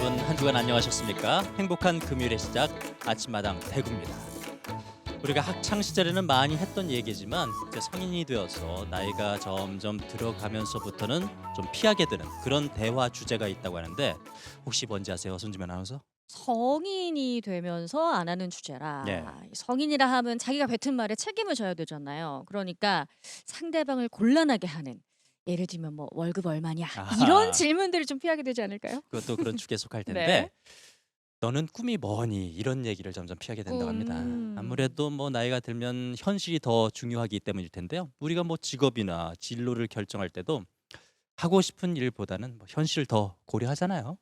여러분 한 주간 안녕하셨습니까? 행복한 금요일의 시작 아침마당 대구입니다. 우리가 학창 시절에는 많이 했던 얘기지만 이제 성인이 되어서 나이가 점점 들어가면서부터는 좀 피하게 되는 그런 대화 주제가 있다고 하는데 혹시 뭔지 아세요, 손지면 아나운서? 성인이 되면서 안 하는 주제라. 예. 성인이라 하면 자기가 뱉은 말에 책임을 져야 되잖아요. 그러니까 상대방을 곤란하게 하는, 예를 들면 뭐 "월급 얼마냐?" 이런 아하. 질문들을 좀 피하게 되지 않을까요? 그것도 그런 축에 속할 네. 텐데 너는 꿈이 뭐니? 이런 얘기를 점점 피하게 된다고 합니다. 아무래도 뭐 나이가 들면 현실이 더 중요하기 때문일 텐데요. 우리가 뭐 직업이나 진로를 결정할 때도 하고 싶은 일보다는 뭐 현실을 더 고려하잖아요.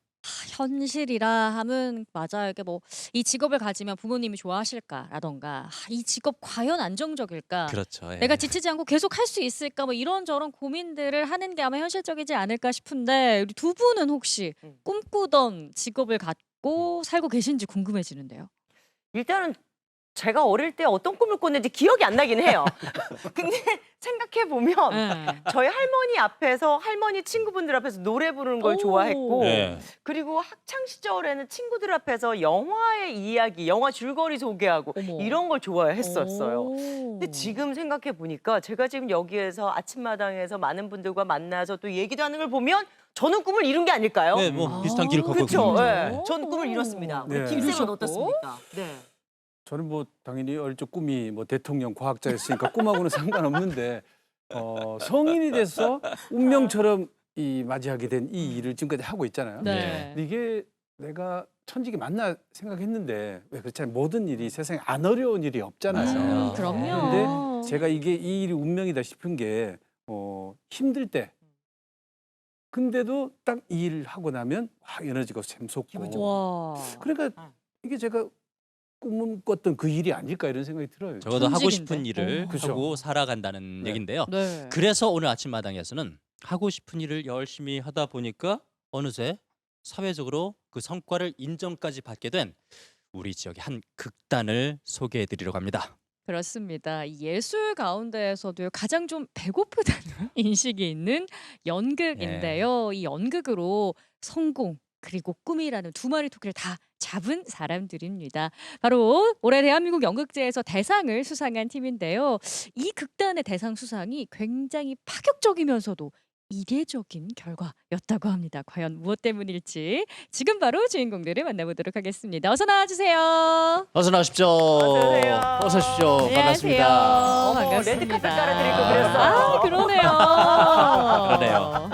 현실이라 함은 맞아요. 이게 뭐 '이 직업을 가지면 부모님이 좋아하실까?'라든가 '이 직업 과연 안정적일까? 그렇죠. 내가 예. 지치지 않고 계속 할 수 있을까?' 뭐 이런저런 고민들을 하는 게 아마 현실적이지 않을까 싶은데, 우리 두 분은 혹시 음. 꿈꾸던 직업을 음. 갖고 살고 계신지 궁금해지는데요. 일단은 제가 어릴 때 어떤 꿈을 꿨는지 기억이 안 나긴 해요. 근데 생각해 보면 예. 저희 할머니 앞에서 할머니 친구분들 앞에서 노래 부르는 걸 오. 좋아했고 네. 그리고 학창 시절에는 친구들 앞에서 영화의 이야기, 영화 줄거리 소개하고 어머. 이런 걸 좋아했었어요. 근데 오. 지금 생각해 보니까 제가 지금 여기에서 아침마당에서 많은 분들과 만나서 또 얘기도 하는 걸 보면 저는 꿈을 이룬 게 아닐까요? 네, 뭐 비슷한 길을 걷고 그렇죠. 있는 예. 거죠. 저는 꿈을 이뤘습니다. 우리 네. 김 쌤은 이루셨고. 어떻습니까? 네. 저는 뭐 당연히 어릴 적 꿈이 뭐 대통령, 과학자였으니까 꿈하고는 상관없는데 성인이 돼서 운명처럼 이 맞이하게 된 이 일을 지금까지 하고 있잖아요. 네. 근데 이게 내가 천직이 맞나 생각했는데 왜 그렇잖아요. 모든 일이 세상에 안 어려운 일이 없잖아요. 맞아요. 그럼요. 그런데 제가 이게 이 일이 운명이다 싶은 게 힘들 때 근데도 딱 이 일을 하고 나면 와 에너지가 기분 샘솟고 좋고. 와. 그러니까 이게 제가 꿈꿨던 그 일이 아닐까 이런 생각이 들어요. 적어도 하고 천직인데. 싶은 일을 그죠. 하고 살아간다는 네. 얘긴데요. 네. 그래서 오늘 아침마당에서는 하고 싶은 일을 열심히 하다 보니까 어느새 사회적으로 그 성과를 인정까지 받게 된 우리 지역의 한 극단을 소개해 드리려고 합니다. 그렇습니다. 이 예술 가운데에서도 가장 좀 배고프다는 인식이 있는 연극인데요. 이 연극으로 성공 그리고 꿈이라는 두 마리 토끼를 다 잡은 사람들입니다. 바로 올해 대한민국 연극제에서 대상을 수상한 팀인데요. 이 극단의 대상 수상이 굉장히 파격적이면서도 이례적인 결과였다고 합니다. 과연 무엇 때문일지 지금 바로 주인공들을 만나보도록 하겠습니다. 어서 나와주세요. 어서 나오십시오. 어서 오세요. 어서 오십시오. 안녕하세요. 반갑습니다. 어머, 반갑습니다. 레드카펫 깔아드리고 그랬어요. 아, 그러네요. 그러네요.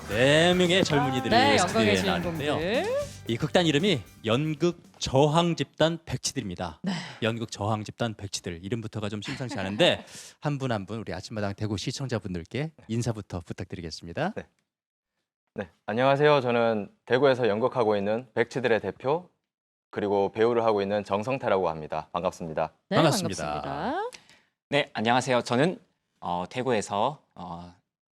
네 명의 젊은이들이 네, 스튜디오에 영광의 나왔는데요. 주인공들. 이 극단 이름이 연극 저항 집단 백치들입니다. 네. 연극 저항 집단 백치들 이름부터가 좀 심상치 않은데 한 분 한 분 우리 아침마당 대구 시청자분들께 인사부터 부탁드리겠습니다. 네, 안녕하세요. 저는 대구에서 연극하고 있는 백치들의 대표 그리고 배우를 하고 있는 정성태라고 합니다. 반갑습니다. 네, 반갑습니다. 반갑습니다. 네, 안녕하세요. 저는 대구에서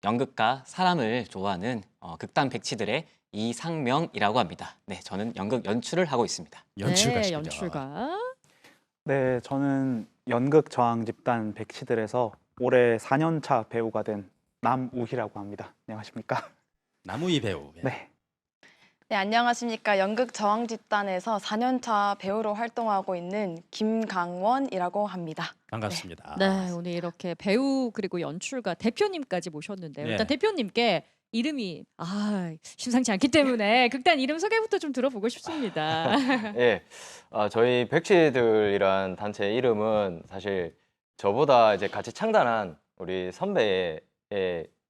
연극과 사람을 좋아하는 극단 백치들의 이상명이라고 합니다. 네, 저는 연극 연출을 하고 있습니다. 연출가시군요. 네, 연출가. 네, 저는 연극 저항 집단 백치들에서 올해 4년차 배우가 된 남우희라고 합니다. 안녕하십니까? 나무위 배우. 네. 네, 안녕하십니까. 연극 저항 집단에서 4년차 배우로 활동하고 있는 김강원이라고 합니다. 반갑습니다. 네, 오늘 이렇게 배우 그리고 연출가 대표님까지 모셨는데요. 네. 일단 대표님께 이름이 심상치 않기 때문에 극단 이름 소개부터 좀 들어보고 싶습니다. 예, 저희 백치들이란 단체 이름은 사실 저보다 이제 같이 창단한 우리 선배의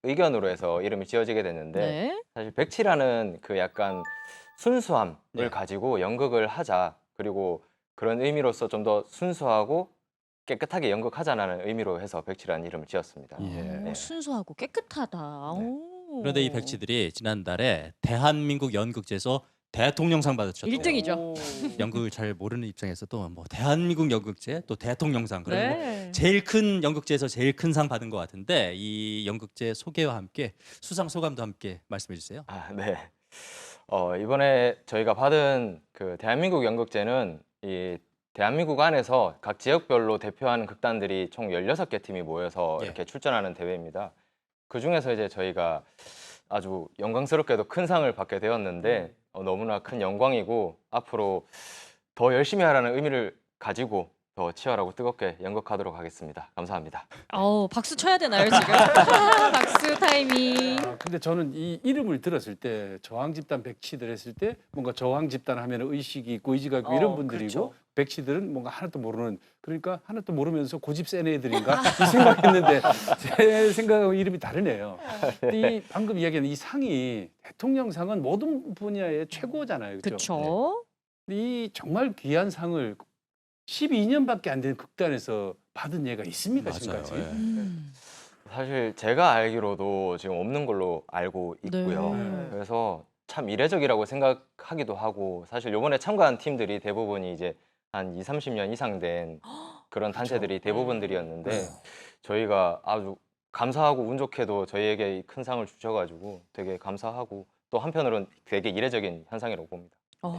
의견으로 해서 이름이 지어지게 됐는데 네. 사실 백치라는 그 약간 순수함을 네. 가지고 연극을 하자 그리고 그런 의미로서 좀 더 순수하고 깨끗하게 연극하자라는 의미로 해서 백치라는 이름을 지었습니다. 예. 오, 순수하고 깨끗하다. 네. 오. 그런데 이 백치들이 지난달에 대한민국 연극제에서 대통령상 받으셨죠. 1등이죠. 연극을 잘 모르는 입장에서도 뭐 대한민국 연극제 또 대통령상 그러면 뭐 네. 제일 큰 연극제에서 제일 큰 상 받은 것 같은데 이 연극제 소개와 함께 수상 소감도 함께 말씀해 주세요. 네. 이번에 저희가 받은 그 대한민국 연극제는 이 대한민국 안에서 각 지역별로 대표하는 극단들이 총 16개 팀이 모여서 예. 이렇게 출전하는 대회입니다. 그 중에서 이제 저희가 아주 영광스럽게도 큰 상을 받게 되었는데 너무나 큰 영광이고 앞으로 더 열심히 하라는 의미를 가지고 더 치열하고 뜨겁게 연극하도록 하겠습니다. 감사합니다. 박수 쳐야 되나요, 지금? 박수 타이밍. 근데 저는 이 이름을 들었을 때 저항 집단 백치들 했을 때 뭔가 저항 집단 하면 의식이 있고 의지가 있고 이런 분들이고 그렇죠. 백치들은 뭔가 하나도 모르는 그러니까 하나도 모르면서 고집 센 애들인가 이 생각했는데 제 생각하고 이름이 다르네요. 이 방금 이야기한 이 상이 대통령상은 모든 분야의 최고잖아요. 그렇죠? 그렇죠. 이 정말 귀한 상을 12년밖에 안 된 극단에서 받은 예가 있습니까 지금까지? 예. 사실 제가 알기로도 지금 없는 걸로 알고 있고요. 네. 그래서 참 이례적이라고 생각하기도 하고 사실 이번에 참가한 팀들이 대부분이 이제 한 20, 30년 이상 된 그런 단체들이 대부분들이었는데 네. 저희가 아주 감사하고 운 좋게도 저희에게 이 큰 상을 주셔가지고 되게 감사하고 또 한편으로는 되게 이례적인 현상이라고 봅니다.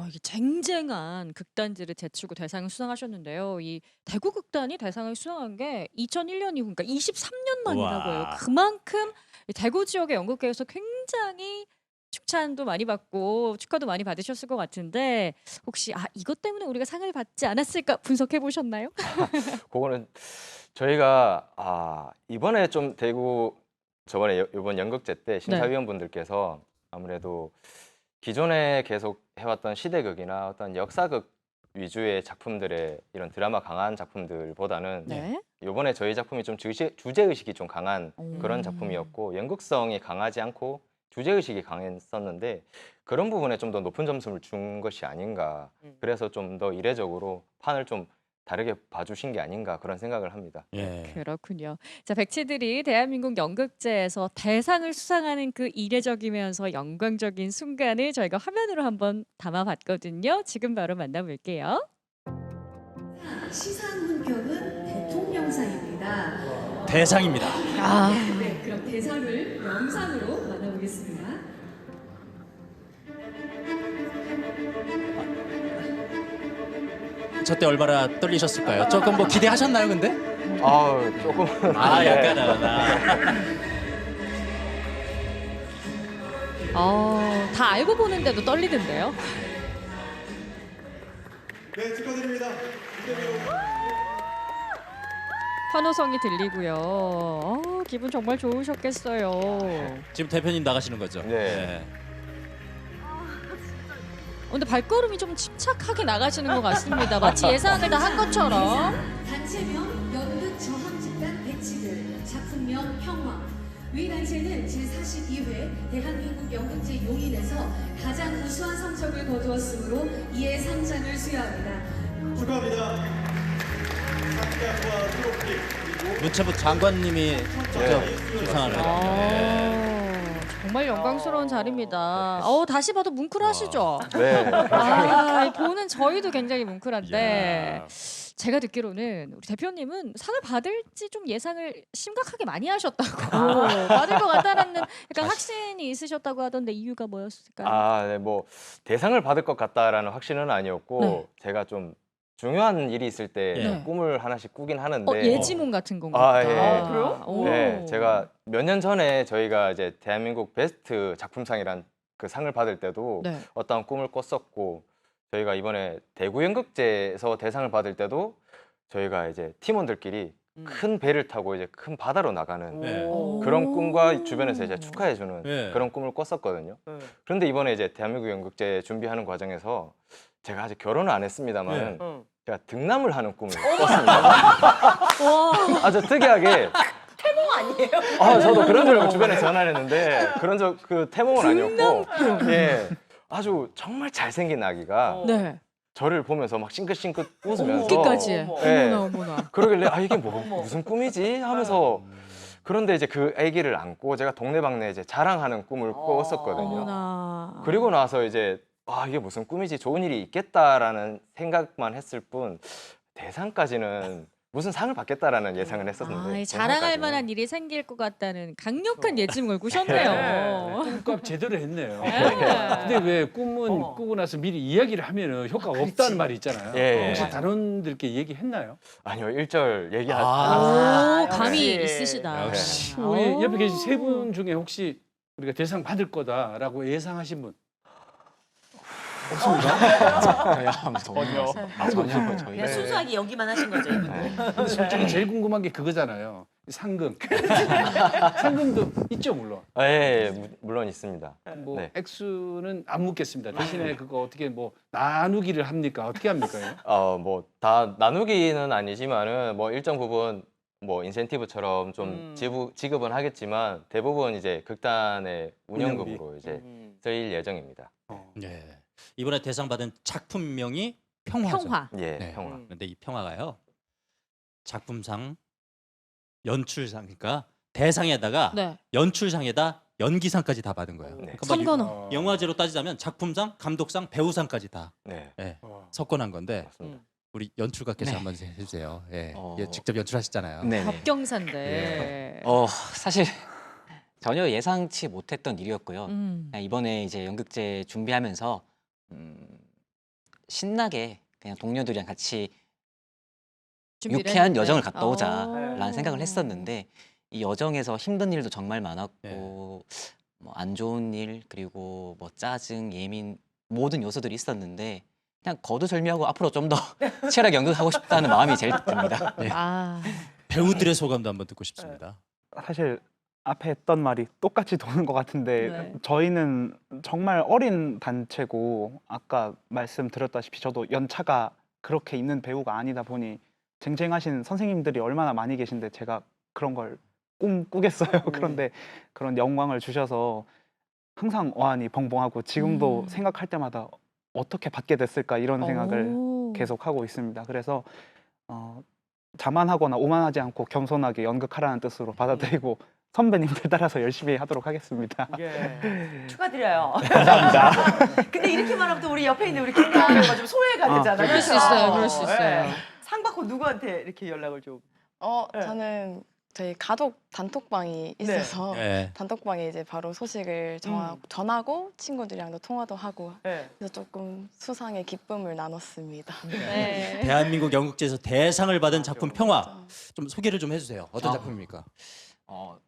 이게 쟁쟁한 극단지를 제치고 대상을 수상하셨는데요. 이 대구 극단이 대상을 수상한 게 2001년이고 그러니까 23년 만이라고 해요. 우와. 그만큼 이 대구 지역의 연극계에서 굉장히 축찬도 많이 받고 축하도 많이 받으셨을 것 같은데 혹시 이것 때문에 우리가 상을 받지 않았을까 분석해 보셨나요? 그거는 저희가 이번에 좀 대구 저번에 이번 연극제 때 심사위원분들께서 아무래도 기존에 계속 해왔던 시대극이나 어떤 역사극 위주의 작품들의 이런 드라마 강한 작품들보다는 네. 이번에 저희 작품이 좀 주제의식이 좀 강한 음. 그런 작품이었고 연극성이 강하지 않고 주제의식이 강했었는데 그런 부분에 좀 더 높은 점수를 준 것이 아닌가. 그래서 좀 더 이례적으로 판을 좀 다르게 봐주신 게 아닌가 그런 생각을 합니다. 예. 그렇군요. 자, 백치들이 대한민국 연극제에서 대상을 수상하는 그 이례적이면서 영광적인 순간을 저희가 화면으로 한번 담아봤거든요. 지금 바로 만나볼게요. 시상 훈격은 대통령상입니다. 대상입니다. 네, 그럼 대상을 영상으로 만나보겠습니다. 저 때 얼마나 떨리셨을까요? 조금 뭐 기대하셨나요, 근데? 조금 약간은. 다 알고 보는데도 떨리던데요. 네, 축하드립니다. 환호성이 들리고요. 기분 정말 좋으셨겠어요. 지금 대표님 나가시는 거죠? 네. 근데 발걸음이 좀 침착하게 나가시는 것 같습니다. 마치 예상을 다 한 것처럼. 단체명 연극 저항 집단 백치들, 작품명 평화. 위 단체는 제42회 대한민국 연극제 용인에서 가장 우수한 성적을 거두었으므로 이에 상장을 수여합니다. 축하합니다. 상장과 트로피 그리고 문체부 장관님이 직접 수상하는 거. 정말 영광스러운 자리입니다. 다시 봐도 뭉클하시죠? 네. 보는 저희도 굉장히 뭉클한데 이야. 제가 듣기로는 우리 대표님은 상을 받을지 좀 예상을 심각하게 많이 하셨다고 받을 것 같다라는 약간 확신이 있으셨다고 하던데 이유가 뭐였을까요? 네, 뭐 대상을 받을 것 같다라는 확신은 아니었고 네. 제가 좀 중요한 일이 있을 때 네. 꿈을 하나씩 꾸긴 하는데 예지몽 같은 건가 보다. 예. 그래요? 오. 네, 제가 몇 년 전에 저희가 이제 대한민국 베스트 작품상이란 그 상을 받을 때도 네. 어떠한 꿈을 꿨었고 저희가 이번에 대구 연극제에서 대상을 받을 때도 저희가 이제 팀원들끼리 큰 배를 타고 이제 큰 바다로 나가는 네. 그런 꿈과 주변에서 이제 축하해주는 네. 그런 꿈을 꿨었거든요. 그런데 이번에 이제 대한민국 연극제 준비하는 과정에서 제가 아직 결혼을 안 했습니다만 응. 제가 등남을 하는 꿈을 꿨습니다. 아주 특이하게. 태몽 아니에요? 저도 그런 줄 알고 주변에 전화를 했는데 그 태몽은 아니었고 예, 아주 정말 잘생긴 아기가 네. 저를 보면서 막 싱긋싱긋 웃으면서 웃기까지. 어머. 예. 어머나. 그러길래 이게 무슨 꿈이지 하면서 그런데 이제 그 아기를 안고 제가 동네방네 이제 자랑하는 꿈을 꿨었거든요. 어머나. 그리고 나서 이제 이게 무슨 꿈이지 좋은 일이 있겠다라는 생각만 했을 뿐 대상까지는 무슨 상을 받겠다라는 예상을 했었는데 자랑할 대상까지는. 만한 일이 생길 것 같다는 강력한 예지몽을 꾸셨네요. 꿈값 제대로 했네요. 네. 근데 왜 꿈은 어머. 꾸고 나서 미리 이야기를 하면은 효과가 없다는 말이 있잖아요. 예. 혹시 단원들께 얘기했나요? 아니요 1절 얘기하지 아. 않았어요. 오, 감이 역시. 있으시다. 역시. 우리 옆에 계신 세 분 중에 혹시 우리가 대상 받을 거다라고 예상하신 분? 전혀 저희 그냥 순수하게 연기만 하신 거죠, 이분들. 근데 솔직히 제일 궁금한 게 그거잖아요. 상금. 상금도 있죠, 물론. 예, 물론 있습니다. 뭐 네. 액수는 안 묻겠습니다. 대신에 그거 어떻게 뭐 나누기를 합니까? 어떻게 합니까? 뭐 다 나누기는 아니지만은 뭐 일정 부분 뭐 인센티브처럼 좀 지급은 하겠지만 대부분 이제 극단의 운영금으로 이제 쓰일 예정입니다. 예. 이번에 대상 받은 작품명이 평화죠. 평화. 예, 네. 평화. 근데 이 평화가요. 작품상, 연출상, 그러니까 대상에다가 네. 연출상에다 연기상까지 다 받은 거예요. 네. 그러니까 뭐 선건호. 영화제로 따지자면 작품상, 감독상, 배우상까지 다 네, 석권한 건데 맞습니다. 우리 연출가께서 네. 한번 해주세요. 예. 어. 예, 직접 연출하셨잖아요. 네. 법경사인데. 사실 전혀 예상치 못했던 일이었고요. 그냥 이번에 이제 연극제 준비하면서 신나게 그냥 동료들이랑 같이 준비를 유쾌한 했는데. 여정을 갔다 오자라는 어. 생각을 했었는데 이 여정에서 힘든 일도 정말 많았고 네. 뭐 안 좋은 일 그리고 뭐 짜증, 예민 모든 요소들이 있었는데 그냥 거두절미하고 앞으로 좀 더 치열하게 연극하고 싶다는 마음이 제일 듭니다. 네. 아, 배우들의 소감도 한번 듣고 싶습니다. 사실 앞에 했던 말이 똑같이 도는 것 같은데 네. 저희는 정말 어린 단체고 아까 말씀드렸다시피 저도 연차가 그렇게 있는 배우가 아니다 보니 쟁쟁하신 선생님들이 얼마나 많이 계신데 제가 그런 걸 꿈꾸겠어요. 그런데 그런 영광을 주셔서 항상 어안이 벙벙하고 지금도 생각할 때마다 어떻게 받게 됐을까 이런 생각을 오. 계속 하고 있습니다. 그래서 자만하거나 오만하지 않고 겸손하게 연극하라는 뜻으로 받아들이고 선배님들 따라서 열심히 하도록 하겠습니다. 축하드려요. 감사합니다. 근데 이렇게 말하면 또 우리 옆에 있는 우리 김가은 배우가 좀 소외가 되잖아요. 그럴 수 그렇죠? 있어요. 그럴 수 있어요. 예. 상 받고 누구한테 이렇게 연락을 좀? 네. 저는 저희 가족 단톡방이 있어서 예. 단톡방에 이제 바로 소식을 전하고 친구들이랑도 통화도 하고 네. 그래서 조금 수상의 기쁨을 나눴습니다. 네. 대한민국 연극제에서 대상을 받은 맞아. 작품 평화 좀 소개를 좀 해주세요. 어떤 아. 작품입니까?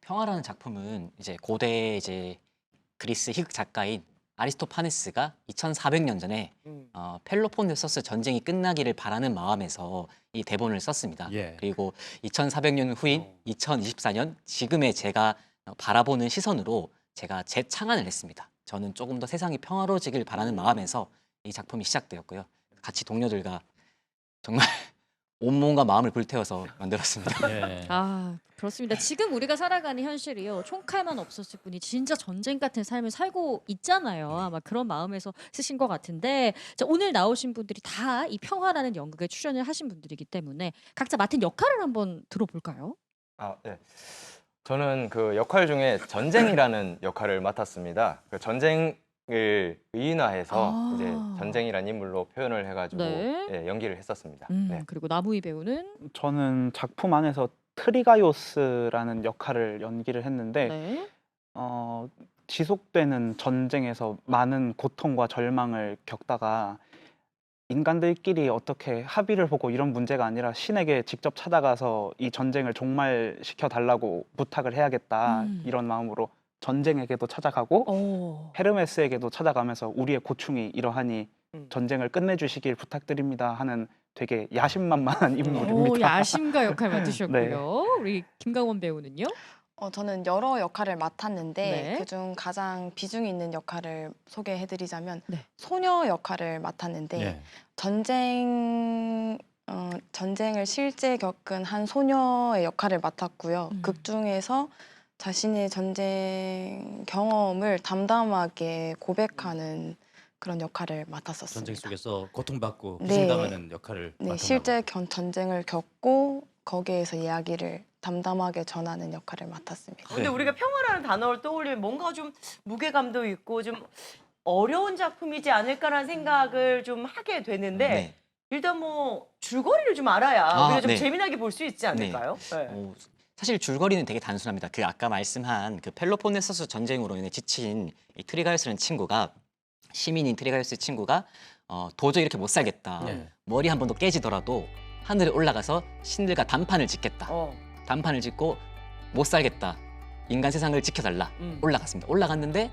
평화라는 작품은 이제 고대 이제 그리스 희극 작가인 아리스토파네스가 2400년 전에 펠로폰네소스 전쟁이 끝나기를 바라는 마음에서 이 대본을 썼습니다. 예. 그리고 2400년 후인 2024년 지금의 제가 바라보는 시선으로 제가 재창안을 했습니다. 저는 조금 더 세상이 평화로워지길 바라는 마음에서 이 작품이 시작되었고요. 같이 동료들과 정말 온몸과 마음을 불태워서 만들었습니다. 예. 아, 그렇습니다. 지금 우리가 살아가는 현실이요. 총칼만 없었을 뿐이 진짜 전쟁 같은 삶을 살고 있잖아요. 아마 그런 마음에서 쓰신 것 같은데 자, 오늘 나오신 분들이 다 이 평화라는 연극에 출연을 하신 분들이기 때문에 각자 맡은 역할을 한번 들어볼까요? 네. 저는 그 역할 중에 전쟁이라는 역할을 맡았습니다. 그 전쟁을 의인화해서 이제 전쟁이라는 인물로 표현을 해가지고 네. 예, 연기를 했었습니다. 네. 그리고 나무희 배우는 저는 작품 안에서 트리가요스라는 역할을 연기를 했는데 네. 지속되는 전쟁에서 많은 고통과 절망을 겪다가 인간들끼리 어떻게 합의를 보고 이런 문제가 아니라 신에게 직접 찾아가서 이 전쟁을 종말시켜 달라고 부탁을 해야겠다 이런 마음으로 전쟁에게도 찾아가고 헤르메스에게도 찾아가면서 우리의 고충이 이러하니 전쟁을 끝내주시길 부탁드립니다 하는 되게 야심만만한 인물입니다. 오, 야심가 역할 맡으셨고요. 네. 우리 김강원 배우는요? 저는 여러 역할을 맡았는데 네. 그중 가장 비중이 있는 역할을 소개해드리자면 네. 소녀 역할을 맡았는데 예. 전쟁을 실제 겪은 한 소녀의 역할을 맡았고요. 극 중에서 자신의 전쟁 경험을 담담하게 고백하는 그런 역할을 맡았었습니다. 전쟁 속에서 고통받고 네. 희생당하는 역할을 네, 맡았나 실제 전쟁을 겪고 거기에서 이야기를 담담하게 전하는 역할을 맡았습니다. 근데 네. 우리가 평화라는 단어를 떠올리면 뭔가 좀 무게감도 있고 좀 어려운 작품이지 않을까라는 생각을 좀 하게 되는데 네. 일단 뭐 줄거리를 좀 알아야 우리가 좀 네. 재미나게 볼 수 있지 않을까요? 네. 사실 줄거리는 되게 단순합니다. 그 아까 말씀한 그 펠로폰네소스 전쟁으로 인해 지친 이 트리가요스라는 친구가 시민인 트리가요스 친구가 도저히 이렇게 못 살겠다. 예. 머리 한 번 더 깨지더라도 하늘에 올라가서 신들과 단판을 짓겠다. 단판을 짓고 못 살겠다. 인간 세상을 지켜달라. 올라갔습니다. 올라갔는데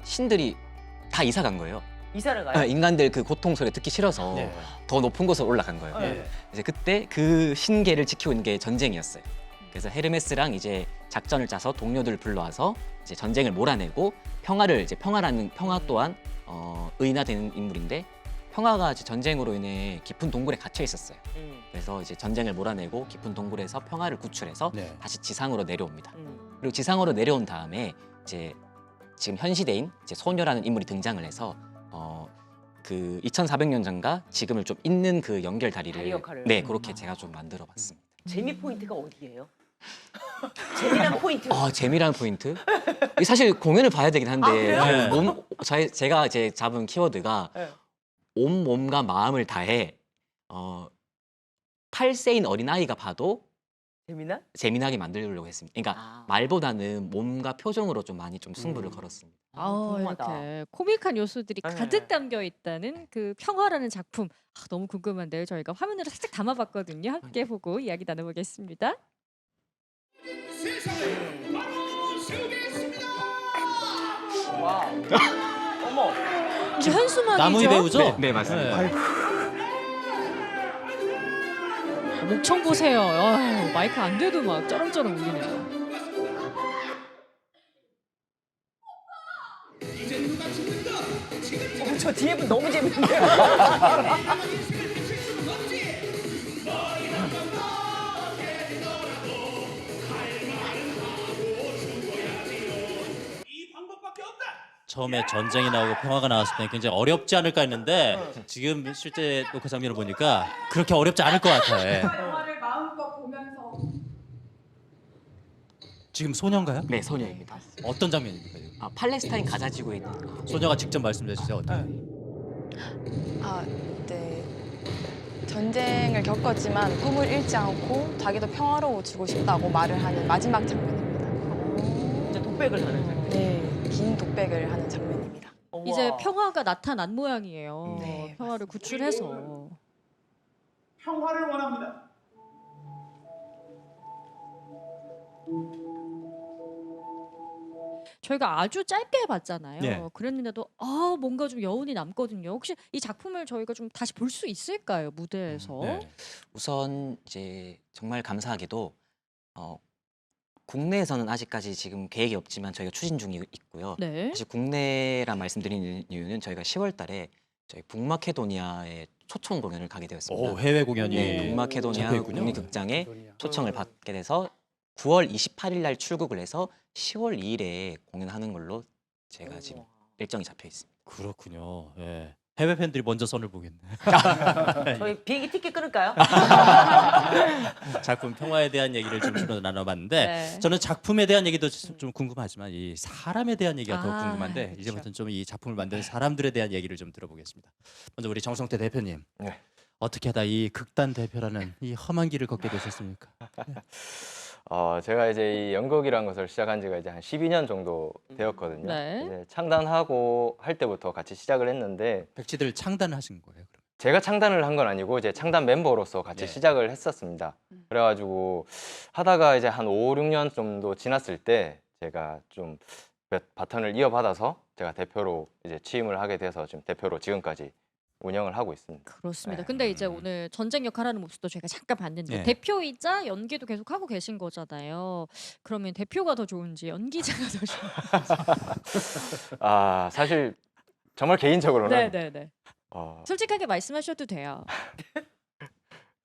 신들이 다 이사 간 거예요. 이사를 가요? 인간들 그 고통 소리 듣기 싫어서 네. 더 높은 곳으로 올라간 거예요. 네. 이제 그때 그 신계를 지키고 있는 게 전쟁이었어요. 그래서 헤르메스랑 이제 작전을 짜서 동료들을 불러와서 이제 전쟁을 몰아내고 평화를 이제 평화 또한 의인화되는 인물인데 평화가 이제 전쟁으로 인해 깊은 동굴에 갇혀 있었어요. 그래서 이제 전쟁을 몰아내고 깊은 동굴에서 평화를 구출해서 네. 다시 지상으로 내려옵니다. 그리고 지상으로 내려온 다음에 이제 지금 현 시대인 이제 소녀라는 인물이 등장을 해서 그 2,400년 전과 지금을 좀 잇는 그 연결 다리 다리를 역할을. 네 그렇게 제가 좀 만들어봤습니다. 재미 포인트가 어디예요? 재미난 포인트. 재미라는 포인트? 이게 사실 공연을 봐야 되긴 한데 그래요? 제가 이제 잡은 키워드가 네. 온 몸과 마음을 다해 8세인 어린아이가 봐도 재미난? 재미나게 만들려고 했습니다. 그러니까 아. 말보다는 몸과 표정으로 좀 많이 좀 승부를 걸었습니다. 궁금하다. 이렇게 코믹한 요소들이 네. 가득 담겨 있다는 그 평화라는 작품. 너무 궁금한데요. 저희가 화면으로 살짝 담아봤거든요. 함께 보고 이야기 나눠보겠습니다. 와. 어머. 이제 현수막이죠? 나무희 배우죠? 네, 맞습니다. 목청 보세요. 마이크 안 돼도 막 쩌렁쩌렁 울리네요. 저 뒤에 분 너무 재밌는데요. 처음에 전쟁이 나오고 평화가 나왔을 때 굉장히 어렵지 않을까 했는데 지금 실제 녹화 장면을 보니까 그렇게 어렵지 않을 것 같아요. 예. 영화를 마음껏 보면서 지금 소녀인가요? 네, 소녀입니다. 어떤 장면입니까? 지금? 팔레스타인 가자 지구에 있는 소녀가 직접 말씀해 주세요. 어때요? 네. 전쟁을 겪었지만 꿈을 잃지 않고 자기도 평화로워지고 싶다고 말을 하는 마지막 장면입니다. 이제 독백을 하는 장면. 네, 긴 독백을 하는 장면입니다. 이제 우와. 평화가 나타난 모양이에요. 네, 평화를 구출해서. 평화를 원합니다. 저희가 아주 짧게 봤잖아요. 네. 그랬는데도 뭔가 좀 여운이 남거든요. 혹시 이 작품을 저희가 좀 다시 볼 수 있을까요? 무대에서. 네. 우선 이제 정말 감사하게도 국내에서는 아직까지 지금 계획이 없지만 저희가 추진 중에 있고요. 네. 사실 국내라 말씀드리는 이유는 저희가 10월 달에 저희 북마케도니아에 초청 공연을 가게 되었습니다. 오, 해외 공연이 네, 북마케도니아 잡혀있군요. 국립극장에 초청을 받게 돼서 9월 28일 날 출국을 해서 10월 2일에 공연하는 걸로 제가 지금 일정이 잡혀 있습니다. 그렇군요. 예. 해외 팬들이 먼저 선을 보겠네. 저희 비행기 티켓 끊을까요? 작품 평화에 대한 얘기를 좀 주로 나눠봤는데 네. 저는 작품에 대한 얘기도 좀 궁금하지만 이 사람에 대한 얘기가 더 궁금한데 그쵸. 이제부터는 좀 이 작품을 만드는 사람들에 대한 얘기를 좀 들어보겠습니다. 먼저 우리 정성태 대표님. 네. 어떻게 하다 이 극단 대표라는 이 험한 길을 걷게 되셨습니까? 제가 이제 이 연극이라는 것을 시작한 지가 이제 한 12년 정도 되었거든요. 네. 이제 창단하고 할 때부터 같이 시작을 했는데 백지들 창단하신 거예요, 그럼? 제가 창단을 한 건 아니고 이제 창단 멤버로서 같이 네. 시작을 했었습니다. 그래가지고 하다가 이제 한 5, 6년 정도 지났을 때 제가 좀 바턴을 이어받아서 제가 대표로 이제 취임을 하게 돼서 지금 대표로 지금까지 운영을 하고 있습니다. 그렇습니다. 네. 근데 이제 오늘 전쟁 역할하는 모습도 저희가 잠깐 봤는데 네. 대표이자 연기도 계속 하고 계신 거잖아요. 그러면 대표가 더 좋은지 연기자가 더 좋은지. 사실 정말 개인적으로는 네네네. 어, 솔직하게 말씀하셔도 돼요.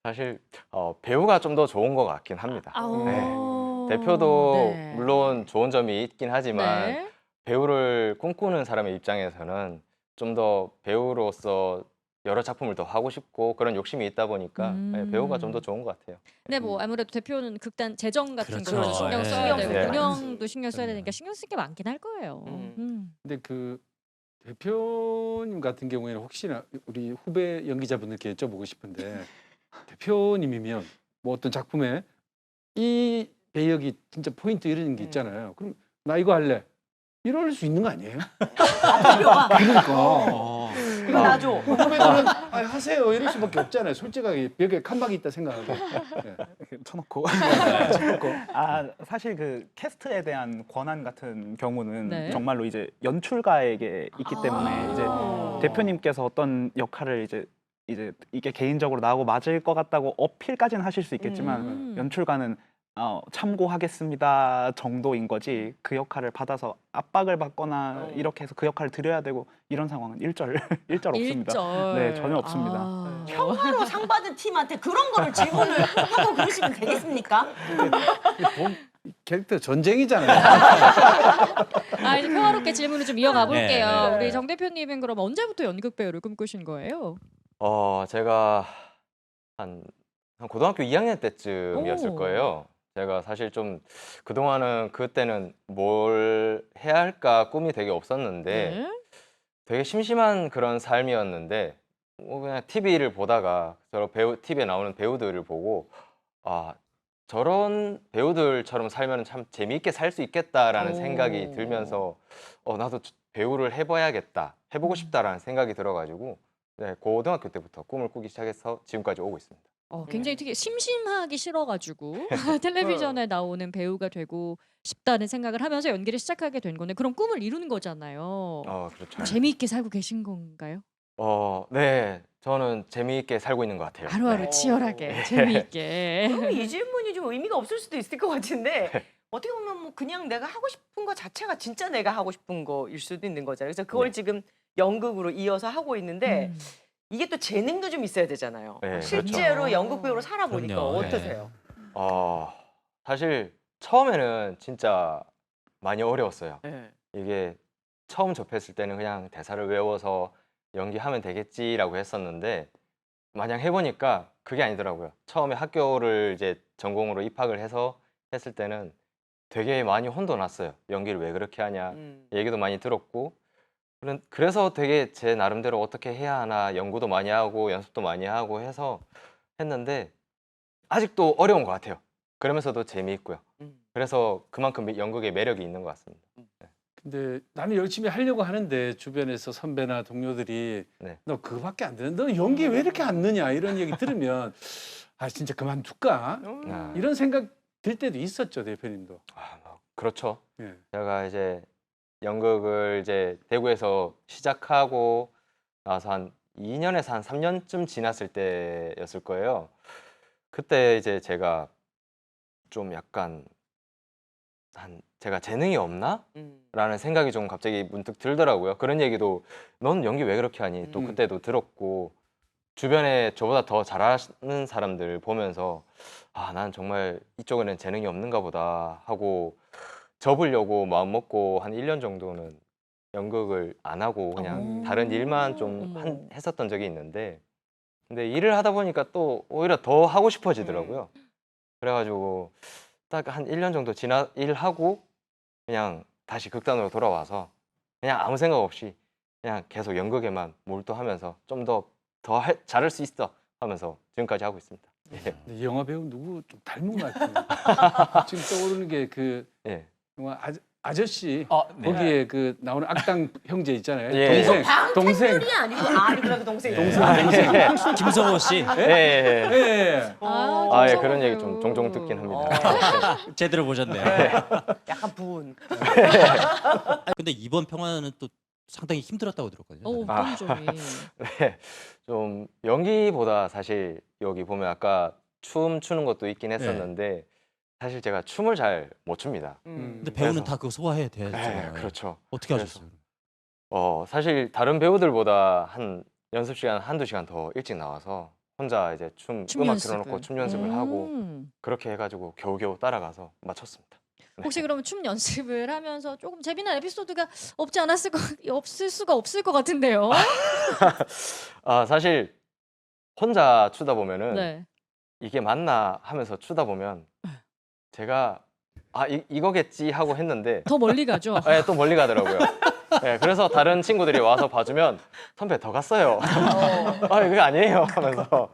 사실 배우가 좀 더 좋은 것 같긴 합니다. 네. 오. 대표도 네. 물론 좋은 점이 있긴 하지만 네. 배우를 꿈꾸는 사람의 입장에서는 좀 더 배우로서 여러 작품을 더 하고 싶고 그런 욕심이 있다 보니까 네, 배우가 좀 더 좋은 것 같아요. 근데 뭐 아무래도 대표는 극단 재정 같은 그렇죠. 거 신경 예. 써야 되고 네. 운영도 신경 써야 되니까 신경 쓸 게 많긴 할 거예요. 근데 그 대표님 같은 경우에는 혹시나 우리 후배 연기자분들께 여쭤보고 싶은데 대표님이면 뭐 어떤 작품에 이 배역이 진짜 포인트 이런 게 있잖아요. 그럼 나 이거 할래. 이럴 수 있는 거 아니에요? 그러니까 이거 놔줘. 후배들은 하세요 이럴 수밖에 없잖아요. 솔직하게 벽에 칸막이 있다 생각하고. 예. 쳐놓고. 쳐놓고. 사실 그 캐스트에 대한 권한 같은 경우는 네. 정말로 이제 연출가에게 있기 때문에 이제 대표님께서 어떤 역할을 이제 이게 개인적으로 나하고 맞을 것 같다고 어필까지는 하실 수 있겠지만 연출가는 참고하겠습니다 정도인 거지 그 역할을 받아서 압박을 받거나 이렇게 해서 그 역할을 드려야 되고 이런 상황은 일절 없습니다. 네, 전혀 없습니다. 아. 평화로 상 받은 팀한테 그런 거를 질문을 하고 그러시면 되겠습니까? 캐릭터 전쟁이잖아요. 이제 평화롭게 질문을 좀 이어가 볼게요. 네. 우리 정 대표님은 그럼 언제부터 연극 배우를 꿈꾸신 거예요? 제가 한 고등학교 2학년 때쯤이었을 오. 거예요. 제가 사실 좀 그동안은 그때는 뭘 해야 할까 꿈이 되게 없었는데 네. 되게 심심한 그런 삶이었는데 그냥 TV를 보다가 TV에 나오는 배우들을 보고 저런 배우들처럼 살면 참 재미있게 살 수 있겠다라는 오. 생각이 들면서 나도 배우를 해보고 싶다라는 생각이 들어가지고 네, 고등학교 때부터 꿈을 꾸기 시작해서 지금까지 오고 있습니다. 굉장히 되게 심심하기 싫어가지고 텔레비전에 나오는 배우가 되고 싶다는 생각을 하면서 연기를 시작하게 된 건데 그런 꿈을 이루는 거잖아요. 그렇죠. 재미있게 살고 계신 건가요? 네, 저는 재미있게 살고 있는 것 같아요. 하루하루 네. 치열하게 재미있게. 그럼 이 질문이 좀 의미가 없을 수도 있을 것 같은데 어떻게 보면 뭐 그냥 내가 하고 싶은 거 자체가 진짜 내가 하고 싶은 거일 수도 있는 거잖아요. 그래서 그걸 네. 지금 연극으로 이어서 하고 있는데 이게 또 재능도 좀 있어야 되잖아요. 네, 실제로 그렇죠. 연극 배우로 살아보니까 그럼요. 네. 어떠세요? 사실 처음에는 진짜 많이 어려웠어요. 네. 이게 처음 접했을 때는 그냥 대사를 외워서 연기하면 되겠지라고 했었는데 마냥 해보니까 그게 아니더라고요. 처음에 학교를 이제 전공으로 입학을 해서 했을 때는 되게 많이 혼도 났어요. 연기를 왜 그렇게 하냐 얘기도 많이 들었고 그래서 되게 제 나름대로 어떻게 해야 하나 연구도 많이 하고 연습도 많이 하고 해서 했는데 아직도 어려운 것 같아요. 그러면서도 재미있고요. 그래서 그만큼 연극의 매력이 있는 것 같습니다. 근데 나는 열심히 하려고 하는데 주변에서 선배나 동료들이 네. 너 그거밖에 안 되는 너 연기 왜 이렇게 안 느냐 이런 얘기 들으면 진짜 그만둘까 이런 생각 들 때도 있었죠 대표님도. 그렇죠. 예. 제가 이제 연극을 이제 대구에서 시작하고 나서 한 2년에서 한 3년쯤 지났을 때였을 거예요. 그때 이제 제가 좀 약간 제가 재능이 없나? 라는 생각이 좀 갑자기 문득 들더라고요. 그런 얘기도 넌 연기 왜 그렇게 하니? 또 그때도 들었고 주변에 저보다 더 잘하는 사람들 보면서 난 정말 이쪽에는 재능이 없는가 보다 하고 접으려고 마음 먹고 한 1년 정도는 연극을 안 하고 그냥 다른 일만 좀 했었던 적이 있는데 근데 일을 하다 보니까 또 오히려 더 하고 싶어지더라고요. 그래가지고 딱 한 1년 정도 일하고 그냥 다시 극단으로 돌아와서 그냥 아무 생각 없이 그냥 계속 연극에만 몰두하면서 좀 더 잘할 수 있어 하면서 지금까지 하고 있습니다. 근데 영화 배우 누구 좀 닮은 것 같아요. 지금 떠오르는 게 그 예. 영화 아저씨 네. 거기에 그 나오는 악당 형제 있잖아요. 예. 동생. 이 아니고 아니구나 동생. 김성호 씨 예. 예, 그런 얘기 좀 종종 듣긴 합니다. 제대로 보셨네요. 약간 부은. 근데 이번 평화는 또 상당히 힘들었다고 들었거든요. 어떤 점이? 네, 좀 연기보다 사실 여기 보면 아까 춤 추는 것도 있긴 했었는데 사실 제가 춤을 잘 못 춥니다. 근데 배우는 그래서- 다 그거 소화해야 되잖아요. 그렇죠. 어떻게 그래서- 하셨어요? 사실 다른 배우들보다 한 연습 시간 한두 시간 더 일찍 나와서 혼자 이제 춤 음악 연습을. 틀어놓고 춤 연습을 하고 음. 그렇게 해가지고 겨우겨우 따라가서 맞췄습니다. 혹시 그러면 춤 연습을 하면서 조금 재미난 에피소드가 없을 수가 없을 것 같은데요. 사실 혼자 추다 보면은 네. 이게 맞나 하면서 추다 보면 제가 이거겠지 하고 했는데 더 멀리 가죠. 네, 또 멀리 가더라고요. 네, 그래서 다른 친구들이 와서 봐주면 선배 더 갔어요. 그게 아니에요 하면서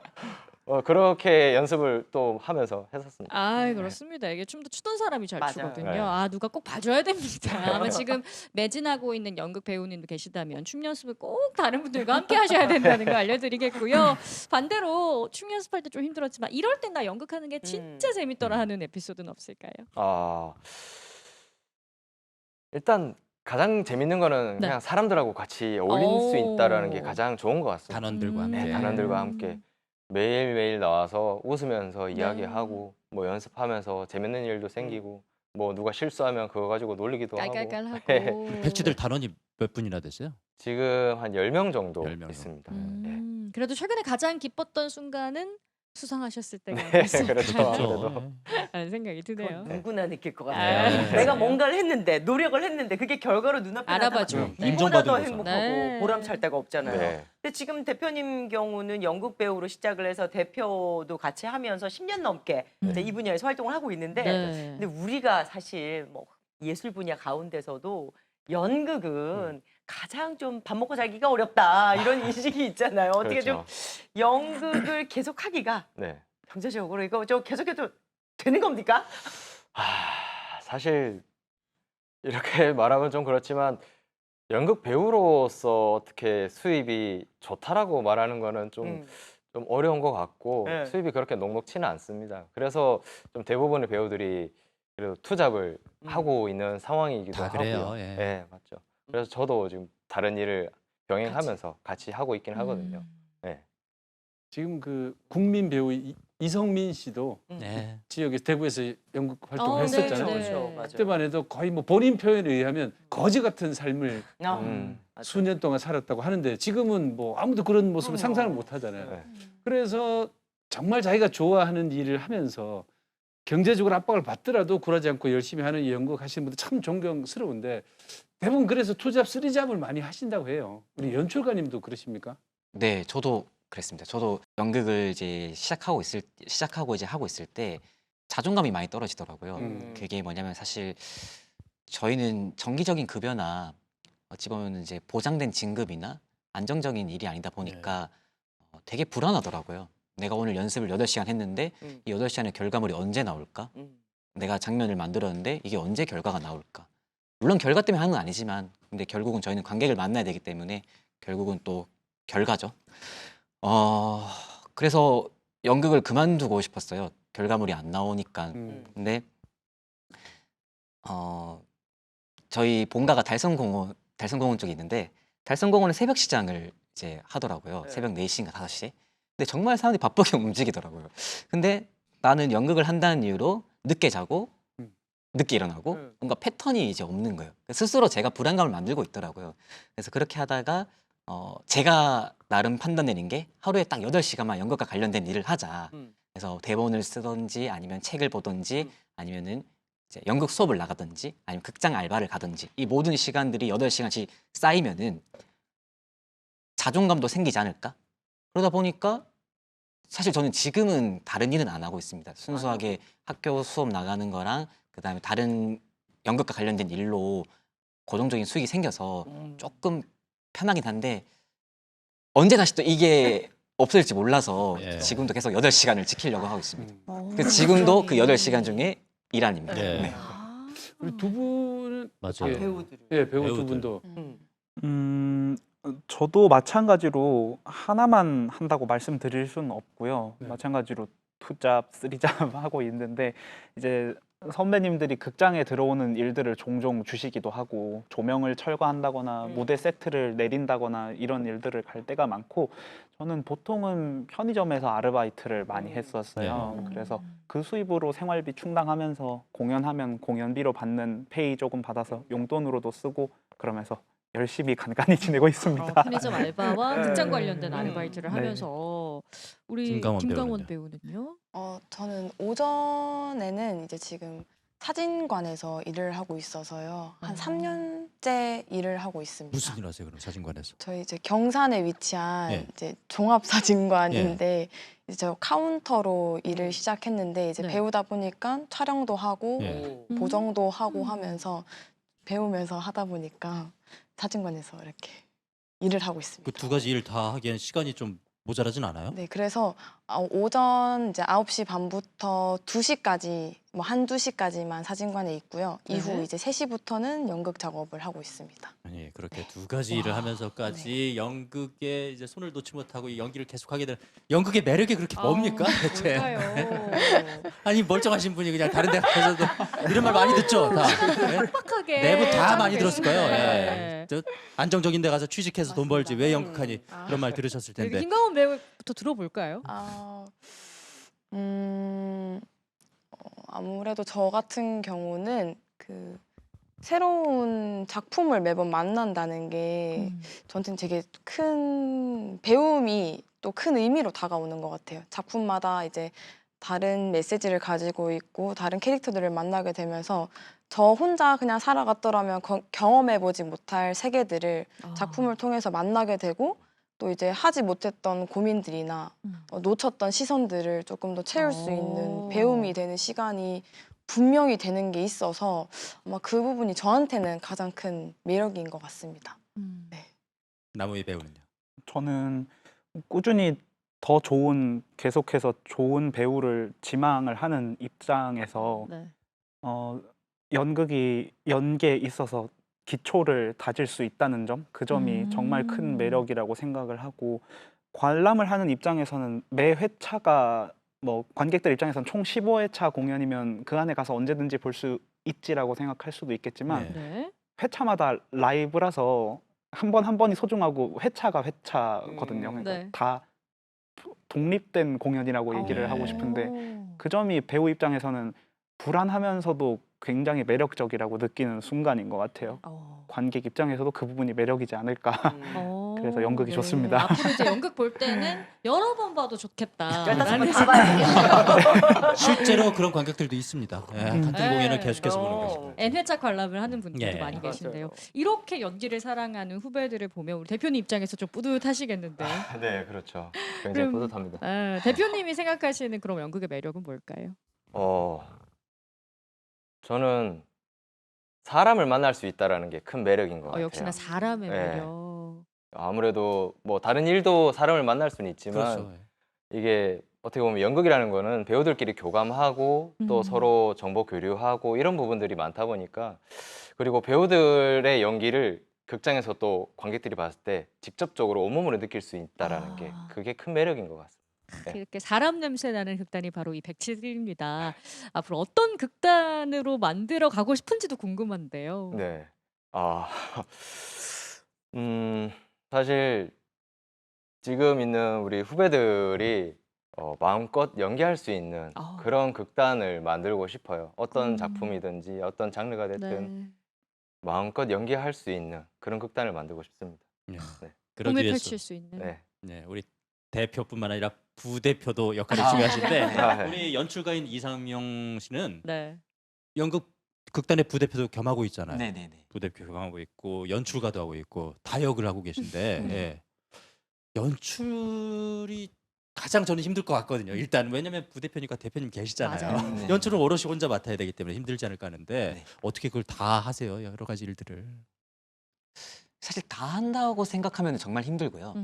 그렇게 연습을 또 하면서 했었습니다. 아, 그렇습니다. 이게 춤도 추던 사람이 잘 맞아요. 추거든요. 네. 아, 누가 꼭 봐줘야 됩니다. 아마 지금 매진하고 있는 연극 배우님도 계시다면 춤 연습을 꼭 다른 분들과 함께 하셔야 된다는 거 알려드리겠고요. 반대로 춤 연습할 때 좀 힘들었지만 이럴 땐 나 연극하는 게 진짜 재밌더라 하는 에피소드는 없을까요? 아, 일단 가장 재밌는 거는 네. 그냥 사람들하고 같이 어울릴 수 있다라는 게 오. 가장 좋은 것 같습니다. 단원들과 함께. 네, 단원들과 함께 매일매일 나와서 웃으면서 이야기하고 뭐 연습하면서 재밌는 일도 생기고 뭐 누가 실수하면 그거 가지고 놀리기도 하고 깔깔깔하고. 백지들 단원이 몇 분이나 됐어요? 지금 한 10명 정도 10명 정도. 있습니다. 그래도 최근에 가장 기뻤던 순간은 수상하셨을 때가 네, 아니었을까 그렇죠. 아무래도. 하는 생각이 드네요. 누구나 느낄 것 아. 같아요. 네. 내가 뭔가를 했는데 노력을 했는데 그게 결과로 눈앞에 알아봐줘. 나타나면 네. 이보다 더 인정받은 거죠. 행복하고 네. 보람찰 데가 없잖아요. 네. 근데 지금 대표님 경우는 연극 배우로 시작을 해서 대표도 같이 하면서 10년 넘게 이제 이 분야에서 활동을 하고 있는데 네. 근데 우리가 사실 뭐 예술 분야 가운데서도 연극은 가장 좀 밥 먹고 살기가 어렵다 이런 인식이 있잖아요. 어떻게 그렇죠. 좀 연극을 계속하기가 네. 경제적으로 이거 저 계속해도 되는 겁니까? 사실 이렇게 말하면 좀 그렇지만 연극 배우로서 어떻게 수입이 좋다라고 말하는 거는 좀 어려운 것 같고 네. 수입이 그렇게 녹록치는 않습니다. 그래서 좀 대부분의 배우들이 그래도 투잡을 하고 있는 상황이기도 다 그래요, 하고요. 예. 네, 맞죠. 그래서 저도 지금 다른 일을 병행하면서 같이 하고 있긴 하거든요. 네. 지금 그 국민 배우 이성민 씨도 네. 지역에 대구에서 연극 활동을 네, 했었잖아요. 네. 그렇죠. 맞아요. 그때만 해도 거의 뭐 본인 표현에 의하면 거지 같은 삶을 음. 수년 동안 살았다고 하는데 지금은 뭐 아무도 그런 모습을 그럼요. 상상을 못 하잖아요. 네. 그래서 정말 자기가 좋아하는 일을 하면서 경제적으로 압박을 받더라도 굴하지 않고 열심히 하는 이 연극 하시는 분들 참 존경스러운데 대부분 그래서 투잡, 쓰리잡을 많이 하신다고 해요. 우리 연출가님도 그러십니까? 네, 저도 그랬습니다. 저도 연극을 이제 시작하고 이제 하고 있을 때 자존감이 많이 떨어지더라고요. 그게 뭐냐면 사실 저희는 정기적인 급여나 어찌 보면 이제 보장된 진급이나 안정적인 일이 아니다 보니까 되게 불안하더라고요. 내가 오늘 연습을 8시간 했는데 이 8시간의 결과물이 언제 나올까? 내가 장면을 만들었는데 이게 언제 결과가 나올까? 물론 결과 때문에 하는 건 아니지만 근데 결국은 저희는 관객을 만나야 되기 때문에 결국은 또 결과죠. 그래서 연극을 그만두고 싶었어요. 결과물이 안 나오니까. 근데 저희 본가가 달성공원 쪽에 있는데 달성공원은 새벽 시장을 이제 하더라고요. 네. 새벽 4시인가 5시에. 근데 정말 사람들이 바쁘게 움직이더라고요. 근데 나는 연극을 한다는 이유로 늦게 자고 늦게 일어나고 뭔가 패턴이 이제 없는 거예요. 스스로 제가 불안감을 만들고 있더라고요. 그래서 그렇게 하다가 제가 나름 판단 내린 게 하루에 딱 8시간만 연극과 관련된 일을 하자. 그래서 대본을 쓰든지 아니면 책을 보든지 아니면은 이제 연극 수업을 나가든지 아니면 극장 알바를 가든지 이 모든 시간들이 8시간씩 쌓이면은 자존감도 생기지 않을까? 그러다 보니까 사실 저는 지금은 다른 일은 안 하고 있습니다. 순수하게 학교 수업 나가는 거랑 그다음에 다른 연극과 관련된 일로 고정적인 수익이 생겨서 조금 편하긴 한데 언제 다시 또 이게 없어질지 몰라서 예. 지금도 계속 8시간을 지키려고 하고 있습니다. 그래서 지금도 그 8시간 중에 일 아닙니다. 네. 네. 우리 두 분은 맞아요. 예. 배우들. 예, 배우 두 배우들. 분도 저도 마찬가지로 하나만 한다고 말씀드릴 수는 없고요. 네. 마찬가지로 투잡, 쓰리잡 하고 있는데 이제 선배님들이 극장에 들어오는 일들을 종종 주시기도 하고 조명을 철거한다거나 무대 세트를 내린다거나 이런 일들을 갈 때가 많고 저는 보통은 편의점에서 아르바이트를 많이 했었어요. 그래서 그 수입으로 생활비 충당하면서 공연하면 공연비로 받는 페이 조금 받아서 용돈으로도 쓰고 그러면서 열심히 간간히 지내고 있습니다. 편의점 알바와 극장 관련된 아르바이트를 네. 하면서 우리 김강원 김강원 배우는요? 배우는요? 저는 오전에는 이제 지금 사진관에서 일을 하고 있어서요. 한 3년째 일을 하고 있습니다. 무슨 일 하세요 그럼 사진관에서? 저희 이제 경산에 위치한 예. 이제 종합 사진관인데 이제 저 카운터로 일을 시작했는데 이제 네. 배우다 보니까 촬영도 하고 예. 보정도 하고 하면서 배우면서 하다 보니까 사진관에서 이렇게 일을 하고 있습니다. 그 두 가지 일 다 하기엔 시간이 좀 모자라진 않아요? 네, 그래서 오전 이제 9시 반부터 2시까지 뭐 한두 시까지만 사진관에 있고요. 이후 네. 이제 3시부터는 연극 작업을 하고 있습니다. 아니 그렇게 두 가지 일을 하면서까지 연극에 이제 손을 놓지 못하고 이 연기를 계속하게 되는 연극의 매력이 그렇게 뭡니까 대체? 뭘까요? 아니 멀쩡하신 분이 그냥 다른 데 가서도 이런 말 많이 듣죠 다. 예? 빡빡하게 내부 다 짜고 많이 들었을 거예요. 계신데. 예. 저 안정적인 데 가서 취직해서 돈 벌지 왜 연극하니 그런 말 들으셨을 그리고 텐데. 김강원 배우부터 들어볼까요? 아무래도 저 같은 경우는 그 새로운 작품을 매번 만난다는 게 저한테는 되게 큰 배움이 또 큰 의미로 다가오는 것 같아요. 작품마다 이제 다른 메시지를 가지고 있고 다른 캐릭터들을 만나게 되면서 저 혼자 그냥 살아갔더라면 경험해보지 못할 세계들을 작품을 통해서 만나게 되고 또 이제 하지 못했던 고민들이나 놓쳤던 시선들을 조금 더 채울 수 있는 배움이 되는 시간이 분명히 되는 게 있어서 아마 그 부분이 저한테는 가장 큰 매력인 것 같습니다. 나무위 배우는요? 저는 꾸준히 더 좋은 계속해서 좋은 배우를 지망을 하는 입장에서 네. 연기에 있어서 기초를 다질 수 있다는 점, 그 점이 정말 큰 매력이라고 생각을 하고 관람을 하는 입장에서는 매 회차가 뭐 관객들 입장에서는 총 15회차 공연이면 그 안에 가서 언제든지 볼 수 있지라고 생각할 수도 있겠지만 네. 회차마다 라이브라서 한 번 한 번이 소중하고 회차가 회차거든요. 그러니까 네. 다 독립된 공연이라고 얘기를 하고 싶은데 그 점이 배우 입장에서는 불안하면서도 굉장히 매력적이라고 느끼는 순간인 것 같아요. 관객 입장에서도 그 부분이 매력이지 않을까. 그래서 연극이 좋습니다. 앞으로 이제 연극 볼 때는 여러 번 봐도 좋겠다. 열다섯 번 봐봐야겠네요. 실제로 그런 관객들도 있습니다. 예, 같은 네. 공연을 계속해서 보는 것이고. N회차 관람을 하는 분들도 예. 많이 계신데요. 맞아요. 이렇게 연기를 사랑하는 후배들을 보면 우리 대표님 입장에서 좀 뿌듯하시겠는데. 네, 그렇죠. 굉장히 그럼- 뿌듯합니다. 대표님이 생각하시는 그럼 연극의 매력은 뭘까요? 저는 사람을 만날 수 있다라는 게 큰 매력인 것 같아요. 역시나 사람의 네. 매력. 아무래도 뭐 다른 일도 사람을 만날 수는 있지만 그렇죠. 이게 어떻게 보면 연극이라는 거는 배우들끼리 교감하고 또 서로 정보 교류하고 이런 부분들이 많다 보니까 그리고 배우들의 연기를 극장에서 또 관객들이 봤을 때 직접적으로 온몸으로 느낄 수 있다라는 게 그게 큰 매력인 것 같습니다. 네. 이렇게 사람 냄새 나는 극단이 바로 이 107입니다. 앞으로 어떤 극단으로 만들어 가고 싶은지도 궁금한데요. 네. 사실 지금 있는 우리 후배들이 마음껏 연기할 수 있는 그런 극단을 만들고 싶어요. 어떤 작품이든지 어떤 장르가 됐든 네. 마음껏 연기할 수 있는 그런 극단을 만들고 싶습니다. 예. 네. 그러기 꿈을 위해서 펼칠 수 있는. 네. 네, 우리 대표뿐만 아니라 부대표도 역할이 중요하신데 아, 네. 우리 연출가인 이상명 씨는 네. 연극 극단의 부대표도 겸하고 있잖아요. 네네네. 부대표 겸하고 있고 연출가도 하고 있고 다역을 하고 계신데 예. 연출이 가장 저는 힘들 것 같거든요. 일단 왜냐면 부대표니까 대표님 계시잖아요. 맞아요. 네. 연출은 오롯이 혼자 맡아야 되기 때문에 힘들지 않을까 하는데 네. 어떻게 그걸 다 하세요? 여러 가지 일들을. 사실 다 한다고 생각하면 정말 힘들고요.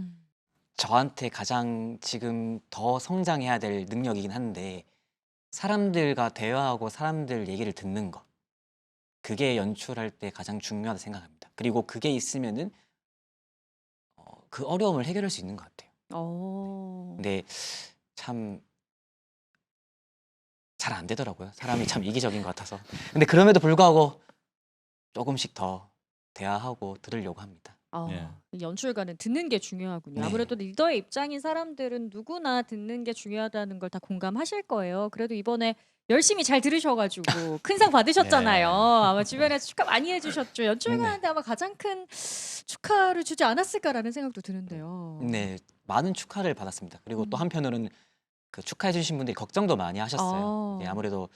저한테 가장 지금 더 성장해야 될 능력이긴 한데 사람들과 대화하고 사람들 얘기를 듣는 거 그게 연출할 때 가장 중요하다 생각합니다. 그리고 그게 있으면은 그 어려움을 해결할 수 있는 것 같아요. 근데 참 잘 안 되더라고요. 사람이 참 이기적인 것 같아서. 근데 그럼에도 불구하고 조금씩 더 대화하고 들으려고 합니다. 예. 연출가는 듣는 게 중요하군요. 네. 아무래도 리더의 입장인 사람들은 누구나 듣는 게 중요하다는 걸 다 공감하실 거예요. 그래도 이번에 열심히 잘 들으셔가지고 큰 상 받으셨잖아요. 네. 아마 주변에서 축하 많이 해주셨죠. 연출가한테 아마 가장 큰 축하를 주지 않았을까라는 생각도 드는데요. 네, 많은 축하를 받았습니다. 그리고 또 한편으로는 그 축하해 주신 분들이 걱정도 많이 하셨어요. 예, 아무래도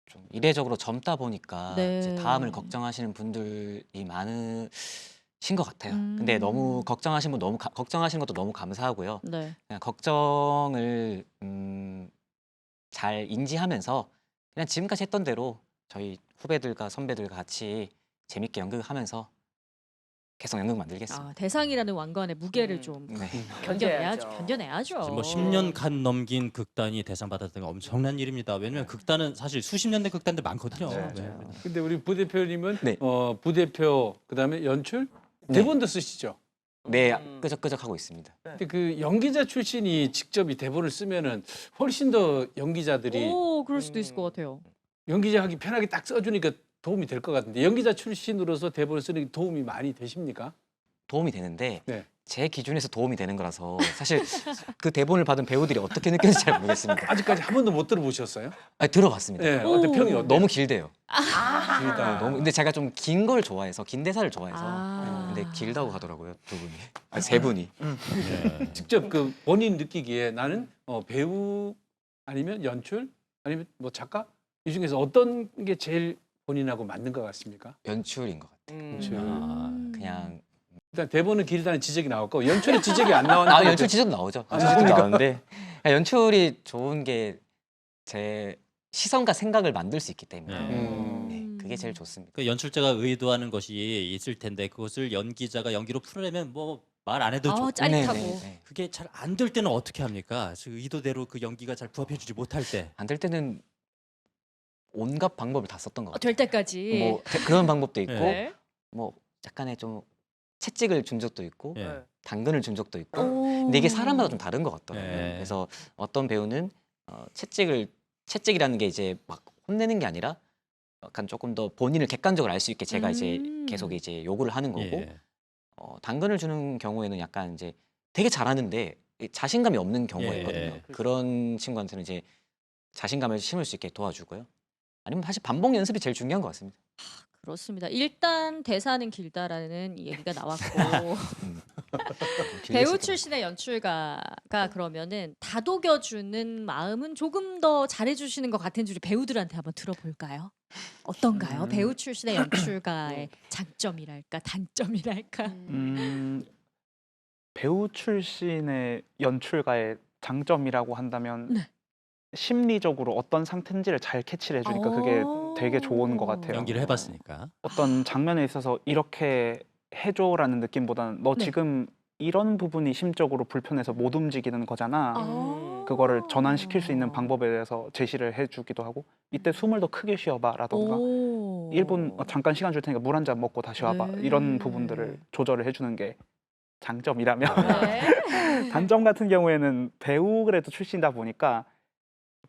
좀 이례적으로 젊다 보니까 이제 다음을 걱정하시는 분들이 많으신 것 같아요. 근데 너무 걱정하신 분 걱정하시는 것도 너무 감사하고요. 네. 그냥 걱정을 잘 인지하면서 그냥 지금까지 했던 대로 저희 후배들과 선배들과 같이 재밌게 연극하면서 계속 연극 만들겠습니다. 아, 대상이라는 왕관의 무게를 음. 좀 네. 견뎌내야죠. 견뎌내야죠. 지금 뭐 10년 간 넘긴 극단이 대상 받았다는 건 엄청난 일입니다. 왜냐면 극단은 사실 수십 년 된 극단들 많거든요. 네. 근데 우리 부대표님은 네. 부대표 그다음에 연출 네. 대본도 쓰시죠. 네, 음. 끄적끄적 하고 있습니다. 근데 그 연기자 출신이 직접 이 대본을 쓰면은 훨씬 더 연기자들이 오, 그럴 수도 있을 것 같아요. 연기자 하기 편하게 딱 써주니까 도움이 될 것 같은데 연기자 출신으로서 대본을 쓰는 게 도움이 많이 되십니까? 도움이 되는데 네. 제 기준에서 도움이 되는 거라서 사실 그 대본을 받은 배우들이 어떻게 느꼈는지 잘 모르겠습니다. 아직까지 한 번도 못 들어보셨어요? 아니, 들어봤습니다. 네, 오. 어때 평이 어때요? 너무 길대요. 길다. 너무 근데 제가 좀 긴 걸 좋아해서 긴 대사를 좋아해서 아. 근데 길다고 하더라고요 두 분이. 아니, 세 분이. 네. 직접 그 본인 느끼기에 나는 배우 아니면 연출 아니면 뭐 작가 이 중에서 어떤 게 제일 본인하고 맞는 것 같습니까? 연출인 것 같아요. 연출. 그냥 일단 대본은 길다는 지적이 나왔고 연출의 지적이 안 나왔는데 아 연출 지적 나오죠. 아, 지적도 나옵니까? 나오는데 연출이 좋은 게 제 시선과 생각을 만들 수 있기 때문에 네, 그게 제일 좋습니다. 그 연출자가 의도하는 것이 있을 텐데 그것을 연기자가 연기로 풀어내면 뭐 말 안 해도 아, 좋고 짜릿하고. 그게 잘 안 될 때는 어떻게 합니까? 그 의도대로 그 연기가 잘 부합해주지 못할 때. 안 될 때는 온갖 방법을 다 썼던 것 같아요. 될 때까지. 뭐 그런 방법도 있고 네. 뭐 약간의 좀 채찍을 준 적도 있고 예. 당근을 준 적도 있고 오. 근데 이게 사람마다 좀 다른 것 같더라고요. 네. 그래서 어떤 배우는 채찍이라는 게 이제 막 혼내는 게 아니라 약간 조금 더 본인을 객관적으로 알 수 있게 제가 이제 계속 이제 요구를 하는 거고 예. 당근을 주는 경우에는 약간 이제 되게 잘하는데 자신감이 없는 경우가 예. 있거든요. 그런 친구한테는 이제 자신감을 심을 수 있게 도와주고요. 아니면 사실 반복 연습이 제일 중요한 것 같습니다. 그렇습니다. 일단 대사는 길다라는 이 얘기가 나왔고 길게 배우 쓸 출신의 연출가가 그러면은 다독여주는 마음은 조금 더 잘해주시는 것 같은 줄이 배우들한테 한번 들어볼까요? 어떤가요? 배우 출신의 연출가의 장점이랄까 단점이랄까. 배우 출신의 연출가의 장점이라고 한다면 네. 심리적으로 어떤 상태인지를 잘 캐치를 해주니까 그게 되게 좋은 것 같아요. 연기를 해봤으니까. 어떤 장면에 있어서 이렇게 해줘라는 느낌보다는 너 네. 지금 이런 부분이 심적으로 불편해서 못 움직이는 거잖아. 아. 그거를 전환시킬 수 있는 방법에 대해서 제시를 해주기도 하고 이때 숨을 더 크게 쉬어봐라던가 오. 1분 잠깐 시간 줄 테니까 물 한 잔 먹고 다시 와봐 네. 이런 부분들을 조절을 해주는 게 장점이라면 네. 단점 같은 경우에는 배우 그래도 출신이다 보니까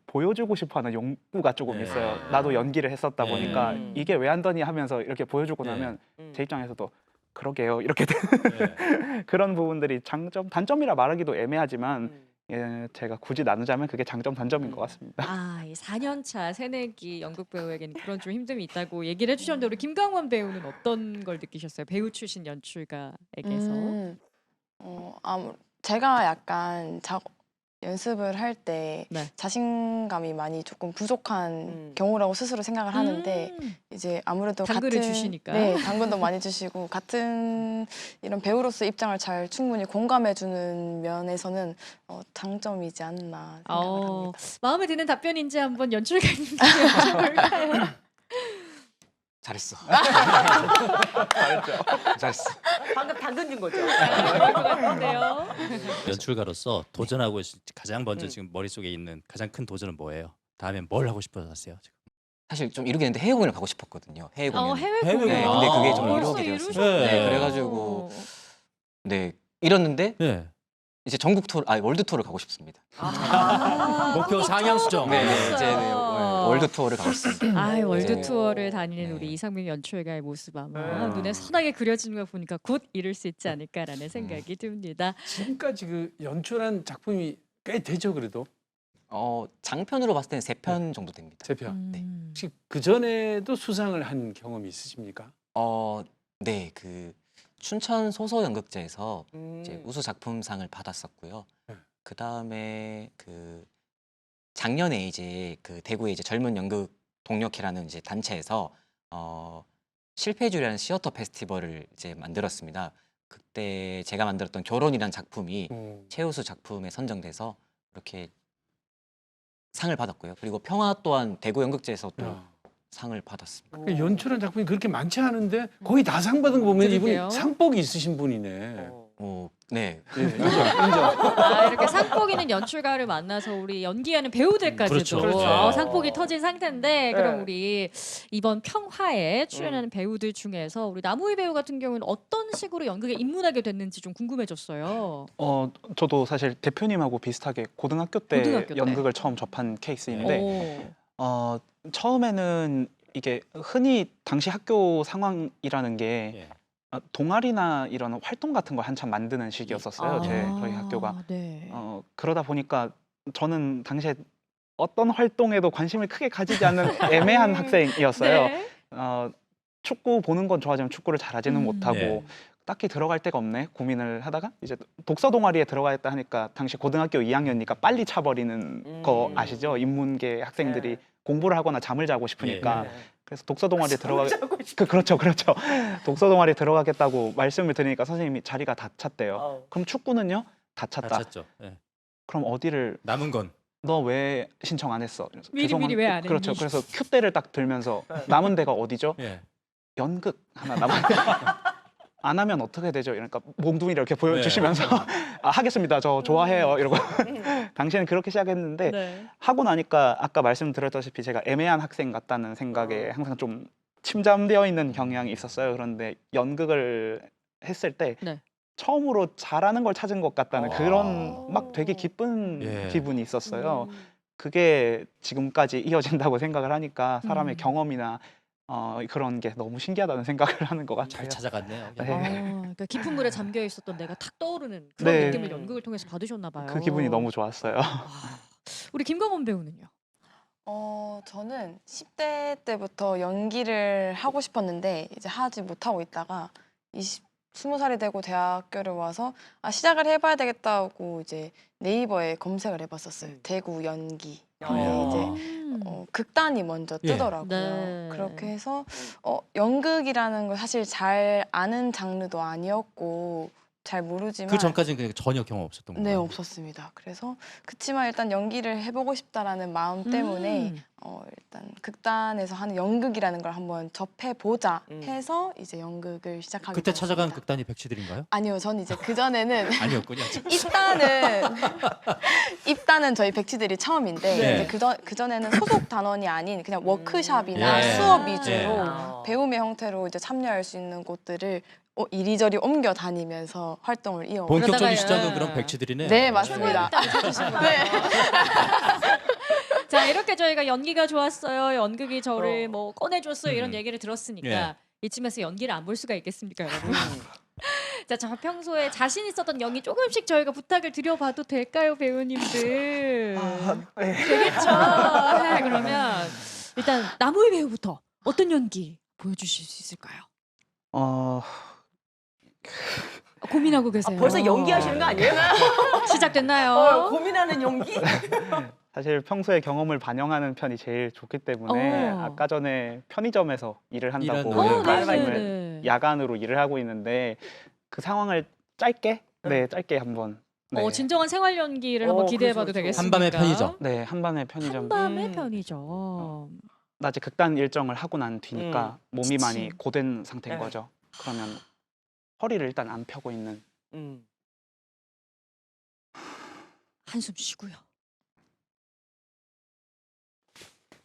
보여주고 싶어하는 욕구가 조금 네. 있어요. 나도 연기를 했었다 네. 보니까 이게 왜 안 되니 하면서 이렇게 보여주고 네. 나면 제 입장에서도 그러게요 이렇게 네. 그런 부분들이 장점 단점이라 말하기도 애매하지만 예, 제가 굳이 나누자면 그게 장점 단점인 것 같습니다. 아, 이 4년차 새내기 연극 배우에게는 그런 좀 힘듦이 있다고 얘기를 해주셨는데 우리 김강원 배우는 어떤 걸 느끼셨어요? 배우 출신 연출가에게서. 제가 약간 연습을 할 때 네. 자신감이 많이 조금 부족한 경우라고 스스로 생각을 하는데 이제 아무래도 당근을 같은 주시니까. 네, 당근도 많이 주시고 같은 이런 배우로서 입장을 잘 충분히 공감해주는 면에서는 장점이지 않나 생각을 합니다. 마음에 드는 답변인지 한번 연출가님께 여쭤볼까요? 잘했어. 잘했어. 방금 당근 준 거죠. 그럴 것 같은데요. 연출가로서 도전하고 가장 먼저 지금 머릿속에 있는 가장 큰 도전은 뭐예요? 다음에 뭘 하고 싶어서 하세요? 지금? 사실 좀 이루겠는데 해외 공연을 가고 싶었거든요. 해외 공연. 해외 해외 공연. 공연. 근데 그게 좀 벌써 이루어지게 되었어요. 이루셨네요. 네, 그래가지고 네 이뤘는데 네. 이제 월드 투어를 가고 싶습니다. 목표 상향 수정. 네, 알았어요. 이제 월드 투어를 가고 싶습니다. 아, 월드 네. 투어를 다니는 네. 우리 이상민 연출가의 모습 아마 네. 눈에 선하게 그려지는 걸 보니까 곧 이룰 수 있지 않을까라는 생각이 듭니다. 지금까지 그 연출한 작품이 꽤 되죠 그래도 장편으로 봤을 때는 3편 정도 됩니다. 세 편. 음. 혹시 그 전에도 수상을 한 경험이 있으십니까? 네, 그 춘천 소서 연극제에서 이제 음. 우수 작품상을 받았었고요. 네. 그 다음에 그 작년에 이제 그 대구의 이제 젊은 연극 동력회라는 이제 단체에서 실패주라는 시어터 페스티벌을 이제 만들었습니다. 그때 제가 만들었던 결혼이란 작품이 최우수 작품에 선정돼서 이렇게 상을 받았고요. 그리고 평화 또한 대구 연극제에서 또 야. 상을 받았습니다. 그 연출한 작품이 그렇게 많지 않은데 거의 다 상 받은 거 보면 그러게요. 이분이 상복이 있으신 분이네. 네. 예, 인정. 아, 이렇게 상복 있는 연출가를 만나서 우리 연기하는 배우들까지도 그렇죠. 그렇죠. 상복이 터진 상태인데 네. 그럼 우리 이번 평화에 출연하는 배우들 중에서 우리 남우희 배우 같은 경우는 어떤 식으로 연극에 입문하게 됐는지 좀 궁금해졌어요. 저도 사실 대표님하고 비슷하게 고등학교 때 고등학교 때. 연극을 처음 접한 케이스인데 오. 처음에는 이게 흔히 당시 학교 상황이라는 게 예. 동아리나 이런 활동 같은 걸 한참 만드는 시기였었어요. 저희 학교가. 네. 그러다 보니까 저는 당시에 어떤 활동에도 관심을 크게 가지지 않는 애매한 학생이었어요. 네. 축구 보는 건 좋아하지만 축구를 잘하지는 못하고 네. 딱히 들어갈 데가 없네 고민을 하다가 이제 독서 동아리에 들어가겠다 하니까 당시 고등학교 2학년이니까 빨리 차버리는 거 아시죠? 인문계 학생들이 네. 공부를 하거나 잠을 자고 싶으니까 네. 그래서 독서 동아리에 들어가 자고 싶- 그렇죠. 독서 동아리에 들어가겠다고 말씀을 드리니까 선생님이 자리가 다 찼대요. 어. 그럼 축구는요? 다 다 찼다. 찼죠. 예. 그럼 어디를 남은 건 너 왜 신청 안 했어? 이러면서 미리 왜안 했니? 그렇죠. 그래서 큐대를 딱 들면서 남은 데가 어디죠? 예. 연극 하나 남았. 안 하면 어떻게 되죠? 이러니까 몽둥이 이렇게 보여주시면서 아, 하겠습니다. 저 좋아해요. 이러고 당시에는 그렇게 시작했는데 네. 하고 나니까 아까 말씀드렸다시피 제가 애매한 학생 같다는 생각에 항상 좀 침잠되어 있는 경향이 있었어요. 그런데 연극을 했을 때 네. 처음으로 잘하는 걸 찾은 것 같다는 그런 막 되게 기쁜 예. 기분이 있었어요. 그게 지금까지 이어진다고 생각을 하니까 사람의 음. 경험이나 그런 게 너무 신기하다는 생각을 하는 것 잘 같아요. 찾아갔네요. 네. 그러니까 깊은 물에 잠겨 있었던 내가 탁 떠오르는 그런 네. 느낌을 연극을 통해서 받으셨나 봐요. 그 기분이 너무 좋았어요. 우리 김광원 배우는요? 저는 10대 때부터 연기를 하고 싶었는데 이제 하지 못하고 있다가 20살이 되고 대학교를 와서 시작을 해봐야 되겠다고 이제 네이버에 검색을 해봤었어요. 대구 연기. 근데 이제 극단이 먼저 예. 뜨더라고요. 네. 그렇게 해서 연극이라는 걸 사실 잘 아는 장르도 아니었고 잘 모르지만 그 전까지는 그냥 전혀 경험 없었던 거예요. 네, 없었습니다. 그래서 그치만 일단 연기를 해보고 싶다라는 마음 때문에 일단 극단에서 하는 연극이라는 걸 한번 접해보자 해서 이제 연극을 시작하게 그때 찾아간 되었습니다. 극단이 백치들인가요? 아니요, 전 이제 그 전에는 아니었군요. 입단은 저희 백치들이 처음인데 네. 이제 그 전에는 소속 단원이 아닌 그냥 워크샵이나 예. 수업 위주로 예. 배움의 형태로 이제 참여할 수 있는 곳들을 이리저리 옮겨 다니면서 활동을 이어. 본격적인 그러다가, 시작은 예. 그럼 백치들이네. 네, 맞습니다. 네. 자, 이렇게 저희가 연기가 좋았어요. 연극이 저를 뭐 꺼내줬어요. 이런 얘기를 들었으니까 예. 이쯤에서 연기를 안 볼 수가 있겠습니까, 여러분? 자, 저 평소에 자신 있었던 연기 조금씩 저희가 부탁을 드려봐도 될까요, 배우님들? 되겠죠. 네, 그러면 일단 남우희 배우부터 어떤 연기 보여주실 수 있을까요? 고민하고 계세요. 벌써 연기하시는 거 아니에요? 시작됐나요? 고민하는 연기? 사실 평소에 경험을 반영하는 편이 제일 좋기 때문에 어. 아까 전에 편의점에서 일을 한다고 일하는 말씀을 네. 야간으로 일을 하고 있는데 그 상황을 짧게 한번 진정한 생활 연기를 한번 기대해봐도 그렇죠, 그렇죠. 되겠습니까? 한밤의 편의점. 네, 한밤의 편의점. 한밤의 편의점. 낮에 극단 일정을 하고 난 뒤니까 몸이 많이 지친. 고된 상태인 네. 거죠. 그러면 허리를 일단 안 펴고 있는 한숨 쉬고요.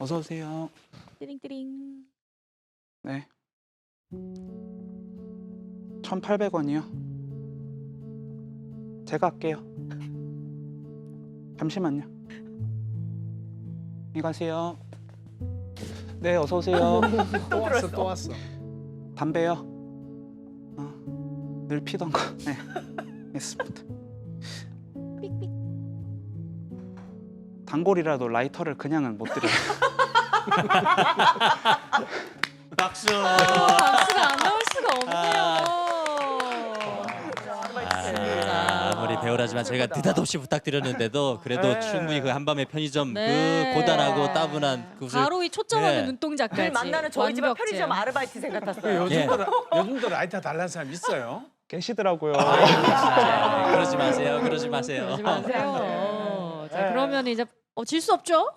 어서 오세요. 띠링띠링. 네. 1,800원이요. 제가 할게요. 잠시만요. 안녕히 가세요. 네, 어서 오세요. 또 왔어. 담배요. 늘 피던 거. 네. 있습니다. 삑삑. 단골이라도 라이터를 그냥은 못 드려요. 박수. 박수가 안 나올 수가 없네요. 아무리 배우라지만 저희가 느닷없이 부탁드렸는데도 그래도 네. 충분히 그 한밤의 편의점 네. 그 고단하고 따분한 그것을 바로 이 초점하는 네. 눈동자까지. 늘 만나는 저희 집안 완벽제. 편의점 아르바이트생 같았어요. 요즘도 라이터 달라는 사람 있어요? 깨시더라고요. 아, 그러지 마세요. 그러지 마세요. 그러지 마세요. 자, 그러면 이제 질 수 없죠.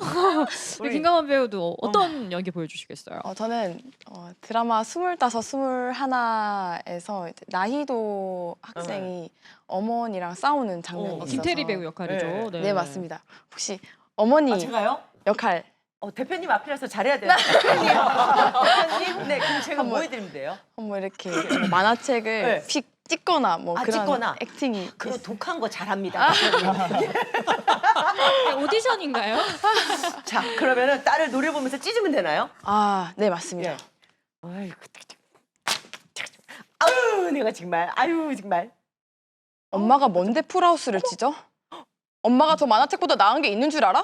우리 김강원 배우도 어떤 연기 보여주시겠어요? 저는 드라마 25, 21에서 나희도 학생이 어머니랑 싸우는 장면이 있어서 김태리 배우 역할이죠. 네. 네, 맞습니다. 혹시 어머니 제가요? 역할 대표님 앞이라서 잘해야 돼요. 대표님. 대표님. 네, 그럼 제가 뭐 해드리면 돼요? 한번 이렇게 만화책을 네. 픽 찍거나 뭐 그런 찍거나. 액팅이 그런 독한 거 잘합니다. 오디션인가요? 자, 그러면은 딸을 노려보면서 찢으면 되나요? 네, 맞습니다. 예. 아이고, 아유, 내가 정말, 아유, 정말. 엄마가 뭔데 풀하우스를 찢어? 엄마가 저 만화책보다 나은 게 있는 줄 알아?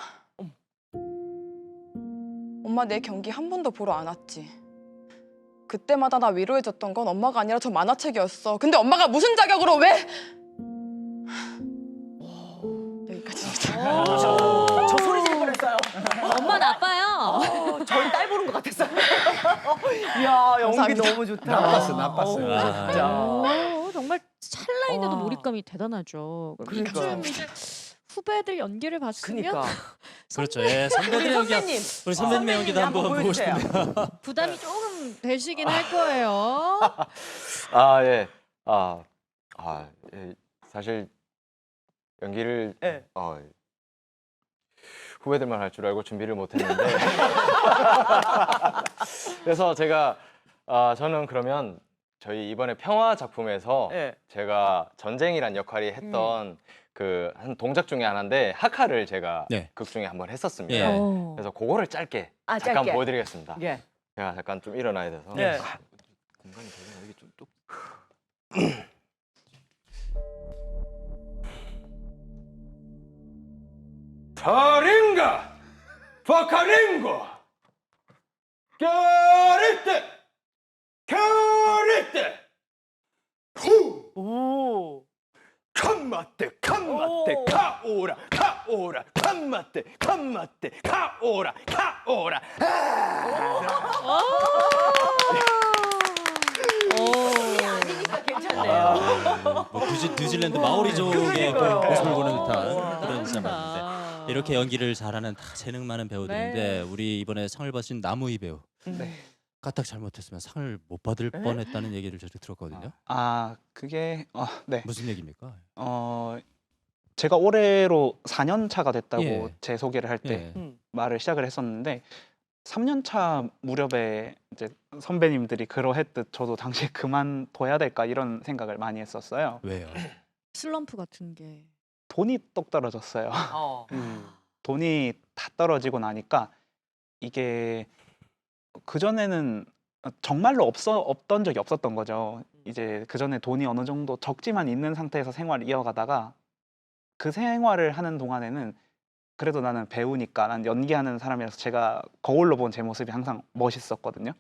엄마 내 경기 한 번도 보러 안 왔지. 그때마다 나 위로해줬던 건 엄마가 아니라 저 만화책이었어. 근데 엄마가 무슨 자격으로 왜? 여기까지입니다. 저 소리 지를 뻔했어요. 엄마 나빠요. 저희 딸 보는 것 같았어요. 이야, 연기 감사합니다. 너무 좋다. 나빴어요. 정말 찰나인데도 와. 몰입감이 대단하죠. 그러니까요. 이쯤 이제 후배들 연기를 봤으면 그니까. 그렇죠. 예, 선배들의 연기 선배님. 우리 선배님 연기도 한번 보고 보여주세요. 싶네요. 부담이 조금 되시긴 할 거예요. 예. 예. 사실 연기를 예. 후배들만 할 줄 알고 준비를 못했는데 그래서 제가 저는 그러면 저희 이번에 평화 작품에서 예. 제가 전쟁이란 역할이 했던 그 한 동작 중에 하나인데 하카를 제가 네. 극 중에 한번 했었습니다. 예. 그래서 그거를 짧게 아, 잠깐 짧게. 보여드리겠습니다. 예. 제가 잠깐 좀 일어나야 돼서 네. 공간이 되게 여기 좀 뚝. 타링가 파카링고 껴리떼 껴리떼 후 오. 칸마떼 칸마떼 오. 카오라 카오라 칸마떼 칸마떼 카오라 카오라 아니니까 괜찮네요. 뭐 뉴질랜드 마오리족의 그러니까요. 모습을 보는 듯한 와, 그런 대단하다. 장면인데 이렇게 연기를 잘하는 다 재능 많은 배우들인데 우리 이번에 상을 받으신 나무희 배우 까딱 잘못했으면 상을 못 받을 뻔했다는 얘기를 저도 들었거든요. 그게 네. 무슨 얘기입니까? 제가 올해로 4년 차가 됐다고 예. 제 소개를 할 때 예. 말을 시작을 했었는데 3년 차 무렵에 이제 선배님들이 그러했듯 저도 당시에 그만둬야 될까 이런 생각을 많이 했었어요. 왜요? 슬럼프 같은 게. 돈이 똑 떨어졌어요. 어. 돈이 다 떨어지고 나니까 이게 그전에는 정말로 없던 적이 없었던 거죠. 이제 그전에 돈이 어느 정도 적지만 있는 상태에서 생활을 이어가다가 그 생활을 하는 동안에는 그래도 나는 배우니까 난 연기하는 사람이라서 제가 거울로 본 제 모습이 항상 멋있었거든요.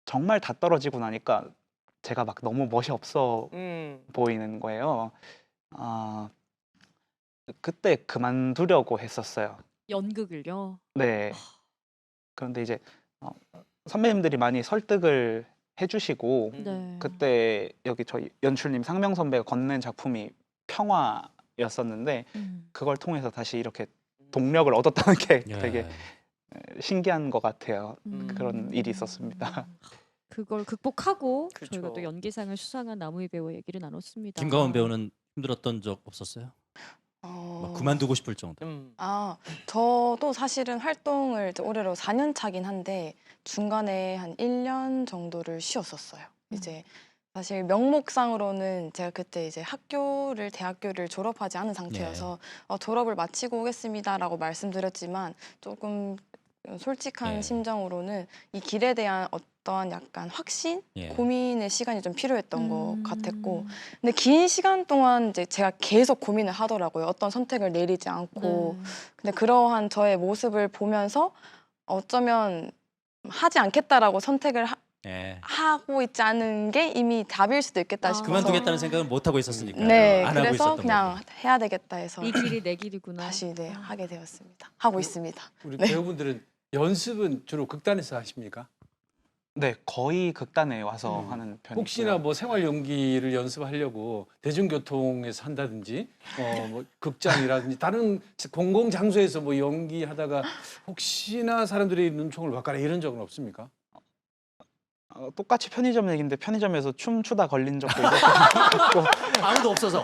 정말 다 떨어지고 나니까 제가 막 너무 멋이 없어 보이는 거예요. 그때 그만두려고 했었어요. 연극을요. 네. 그런데 이제 선배님들이 많이 설득을 해주시고 네. 그때 여기 저희 연출님 상명 선배가 건넨 작품이 평화였었는데 그걸 통해서 다시 이렇게 동력을 얻었다는 게 예. 되게 신기한 것 같아요. 그런 음. 일이 있었습니다. 그걸 극복하고 그쵸. 저희가 또 연기상을 수상한 나무희 배우와 얘기를 나눴습니다. 김가원 배우는 힘들었던 적 없었어요? 막 그만두고 싶을 정도. 저도 사실은 활동을 이제 올해로 4년 차긴 한데 중간에 한 1년 정도를 쉬었었어요. 이제 사실 명목상으로는 제가 그때 이제 대학교를 졸업하지 않은 상태여서 졸업을 마치고 오겠습니다라고 말씀드렸지만 조금 솔직한 예. 심정으로는 이 길에 대한 어떤 약간 확신, 예. 고민의 시간이 좀 필요했던 것 같았고, 근데 긴 시간 동안 이제 제가 계속 고민을 하더라고요. 어떤 선택을 내리지 않고. 근데 그러한 저의 모습을 보면서 어쩌면 하지 않겠다라고 선택을 예. 하고 있지 않은 게 이미 답일 수도 있겠다 싶어서. 그만두겠다는 생각은 못 하고 있었으니까. 네, 안 하고 그래서 있었던 그냥 거고. 해야 되겠다 해서 이 길이 내 길이구나. 다시 하게 되었습니다. 하고 있습니다. 우리 네. 배우분들은 연습은 주로 극단에서 하십니까? 네, 거의 극단에 와서 하는 편이고요. 혹시나 뭐 생활 연기를 연습하려고 대중교통에서 한다든지 뭐 극장이라든지 다른 공공 장소에서 뭐 연기하다가 혹시나 사람들이 눈총을 받거나 이런 적은 없습니까? 똑같이 편의점 얘기인데 편의점에서 춤추다 걸린 적도 있었고 아무도 없어서.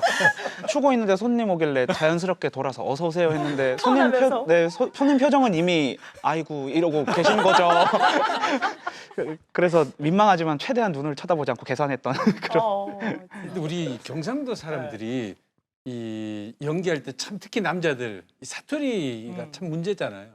추고 있는데 손님 오길래 자연스럽게 돌아서 어서 오세요 했는데 편하면서? 손님 표정은 이미 아이고 이러고 계신 거죠. 그래서 민망하지만 최대한 눈을 쳐다보지 않고 계산했던 그런. 근데 우리 경상도 사람들이 이 연기할 때 참 특히 남자들 이 사투리가 참 문제잖아요.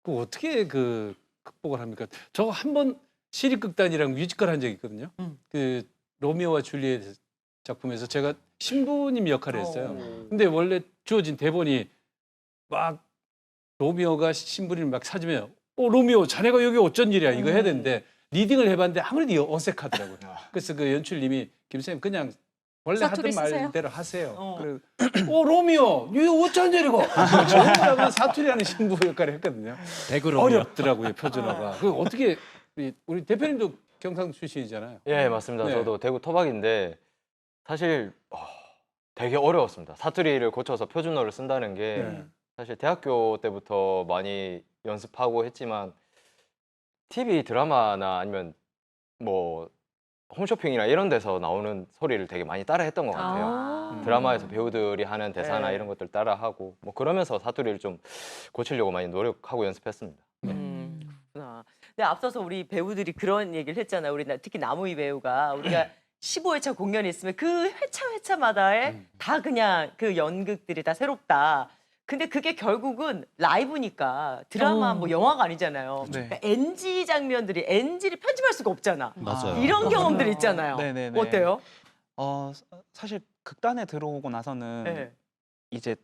그 어떻게 그 극복을 합니까? 저 한 번 시립극단이랑 뮤지컬 한 적이 있거든요. 그 로미오와 줄리엣 작품에서 제가 신부님 역할을 했어요. 근데 원래 주어진 대본이 막 로미오가 신부님을 막 사주면 로미오 자네가 여기 어쩐 일이야 이거 해야 되는데 리딩을 해봤는데 아무래도 어색하더라고요. 그래서 그 연출님이 김 선생님 그냥 원래 사투리 하던 쓰세요? 말대로 하세요. 그리고 로미오 이거 어쩐 일이고 저는 사투리하는 신부 역할을 했거든요. 대그로 어렵더라고요 표준어가. 그 어떻게 우리 대표님도 경상도 출신이잖아요. 예, 맞습니다. 네. 저도 대구 토박인데 사실 되게 어려웠습니다. 사투리를 고쳐서 표준어를 쓴다는 게 네. 사실 대학교 때부터 많이 연습하고 했지만 TV 드라마나 아니면 뭐 홈쇼핑이나 이런 데서 나오는 소리를 되게 많이 따라했던 것 같아요. 드라마에서 배우들이 하는 대사나 네. 이런 것들 따라하고 뭐 그러면서 사투리를 좀 고치려고 많이 노력하고 연습했습니다. 그렇구나. 근데 앞서서 우리 배우들이 그런 얘기를 했잖아요. 우리 특히 나무희 배우가 우리가 15회차 공연이 있으면 그 회차마다에 다 그냥 그 연극들이 다 새롭다. 근데 그게 결국은 라이브니까 드라마 뭐 영화가 아니잖아요. 네. 그러니까 NG 장면들이 NG를 편집할 수가 없잖아. 맞아요. 이런 경험들 있잖아요. 네네네. 어때요? 사실 극단에 들어오고 나서는 네. 이제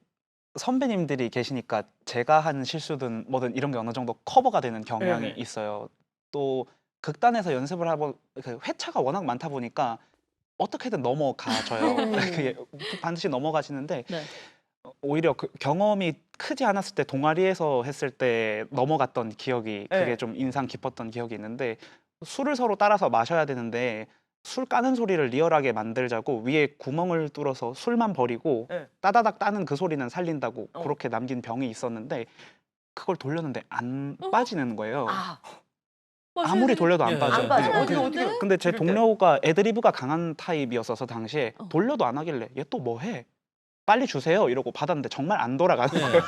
선배님들이 계시니까 제가 한 실수든 뭐든 이런 게 어느 정도 커버가 되는 경향이 네네. 있어요. 또 극단에서 연습을 하고 그 회차가 워낙 많다 보니까 어떻게든 넘어가져요. 그게 반드시 넘어가시는데 네. 오히려 그 경험이 크지 않았을 때 동아리에서 했을 때 넘어갔던 기억이 그게 네. 좀 인상 깊었던 기억이 있는데 술을 서로 따라서 마셔야 되는데 술 까는 소리를 리얼하게 만들자고 위에 구멍을 뚫어서 술만 버리고 네. 따다닥 따는 그 소리는 살린다고 어. 그렇게 남긴 병이 있었는데 그걸 돌렸는데 안 빠지는 거예요. 아무리 돌려도 안 예, 빠져요. 안 빠져. 근데 어떻게? 근데 제 이럴 때. 동료가 애드리브가 강한 타입이었어서 당시에 돌려도 안 하길래 얘 또 뭐 해? 빨리 주세요 이러고 받았는데 정말 안 돌아가는 거예요.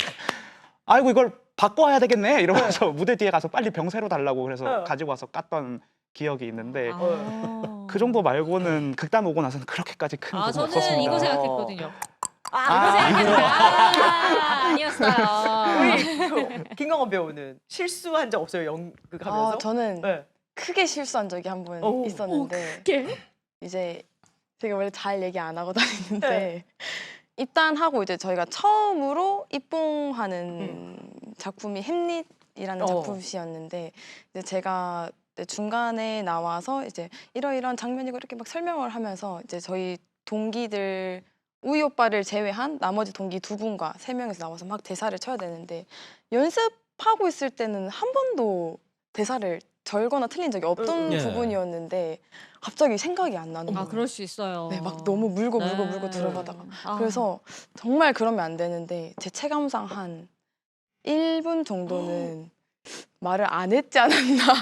아이고 이걸 바꿔야 되겠네 이러면서 무대 뒤에 가서 빨리 병 새로 달라고 그래서 가지고 와서 깠던 기억이 있는데 그 정도 말고는 극단 오고 나서는 그렇게까지 큰 부분 저는 없었습니다. 이거 생각했거든요. 아니었어요. 우리 김강원 배우는 실수한 적 없어요? 연극하면서? 저는 네. 크게 실수한 적이 한 번 오, 있었는데 이게 이제 제가 원래 잘 얘기 안 하고 다니는데 네. 입단하고 이제 저희가 처음으로 입봉하는 작품이 햄릿이라는 작품이었는데 이제 제가 중간에 나와서 이제 이러이러한 장면이고 이렇게 막 설명을 하면서 이제 저희 동기들 우이 오빠를 제외한 나머지 동기 2분과 3명이서 나와서 막 대사를 쳐야 되는데 연습하고 있을 때는 한 번도 대사를 절거나 틀린 적이 없던 예. 부분이었는데 갑자기 생각이 안 나는 거예요. 그럴 수 있어요. 네, 막 너무 물고 들어가다가 그래서 정말 그러면 안 되는데 제 체감상 한 1분 정도는 말을 안 했지 않았나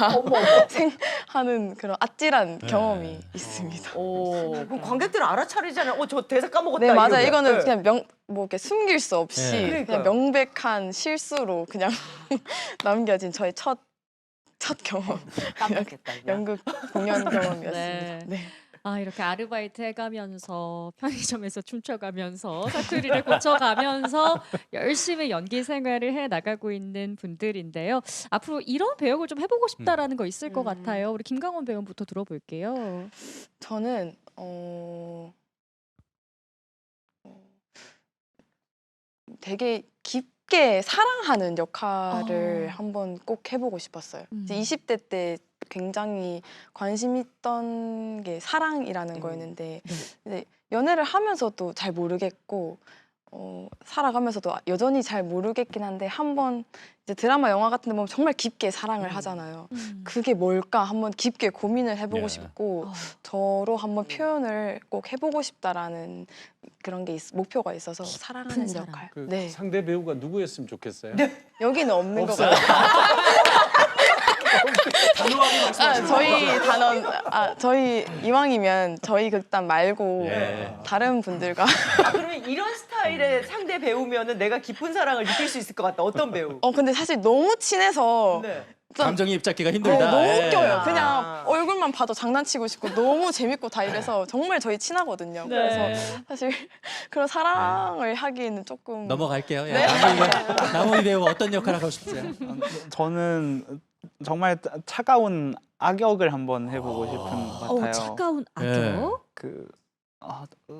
하는 그런 아찔한 경험이 있습니다. 그럼 관객들은 알아차리잖아요. 저 대사 까먹었다. 네, 맞아요. 이러면. 이거는 네. 그냥 뭐 이렇게 숨길 수 없이 네. 그러니까요. 그냥 명백한 실수로 그냥 남겨진 저의 첫 경험, 깜빡했다. 그냥. 연극 공연 경험이었습니다. 네. 네. 이렇게 아르바이트 해가면서 편의점에서 춤춰가면서 사투리를 고쳐가면서 열심히 연기 생활을 해 나가고 있는 분들인데요. 앞으로 이런 배역을 좀 해보고 싶다라는 거 있을 것 같아요. 우리 김강원 배우부터 들어볼게요. 저는 되게 깊게 사랑하는 역할을 한번 꼭 해보고 싶었어요. 이제 20대 때 굉장히 관심 있던 게 사랑이라는 거였는데 이제 연애를 하면서도 잘 모르겠고 살아가면서도 여전히 잘 모르겠긴 한데 한번 이제 드라마 영화 같은 데 보면 정말 깊게 사랑을 하잖아요. 그게 뭘까 한번 깊게 고민을 해보고 예. 싶고 저로 한번 표현을 꼭 해보고 싶다라는 그런 게 목표가 있어서 사랑하는 사랑. 역할. 그 네. 상대 배우가 누구였으면 좋겠어요? 여기는 없는 것 없어요? 같아요. 단호하게 말씀하시는 저희 이왕이면 저희 극단 말고 예. 다른 분들과 그러면 이런 스타일의 상대 배우면은 내가 깊은 사랑을 느낄 수 있을 것 같다. 어떤 배우? 근데 사실 너무 친해서 네. 좀 감정이입 잡기가 힘들다. 너무 예. 웃겨요. 아. 그냥 얼굴만 봐도 장난치고 싶고 너무 재밌고 다 이래서 정말 저희 친하거든요. 네. 그래서 사실 그런 사랑을 하기에는 조금 넘어갈게요. 예. 네. 남우희 배우 어떤 역할 하고 싶으세요? 저는 정말 차가운 악역을 한번 해보고 싶은 것 같아요. 차가운 예. 악역.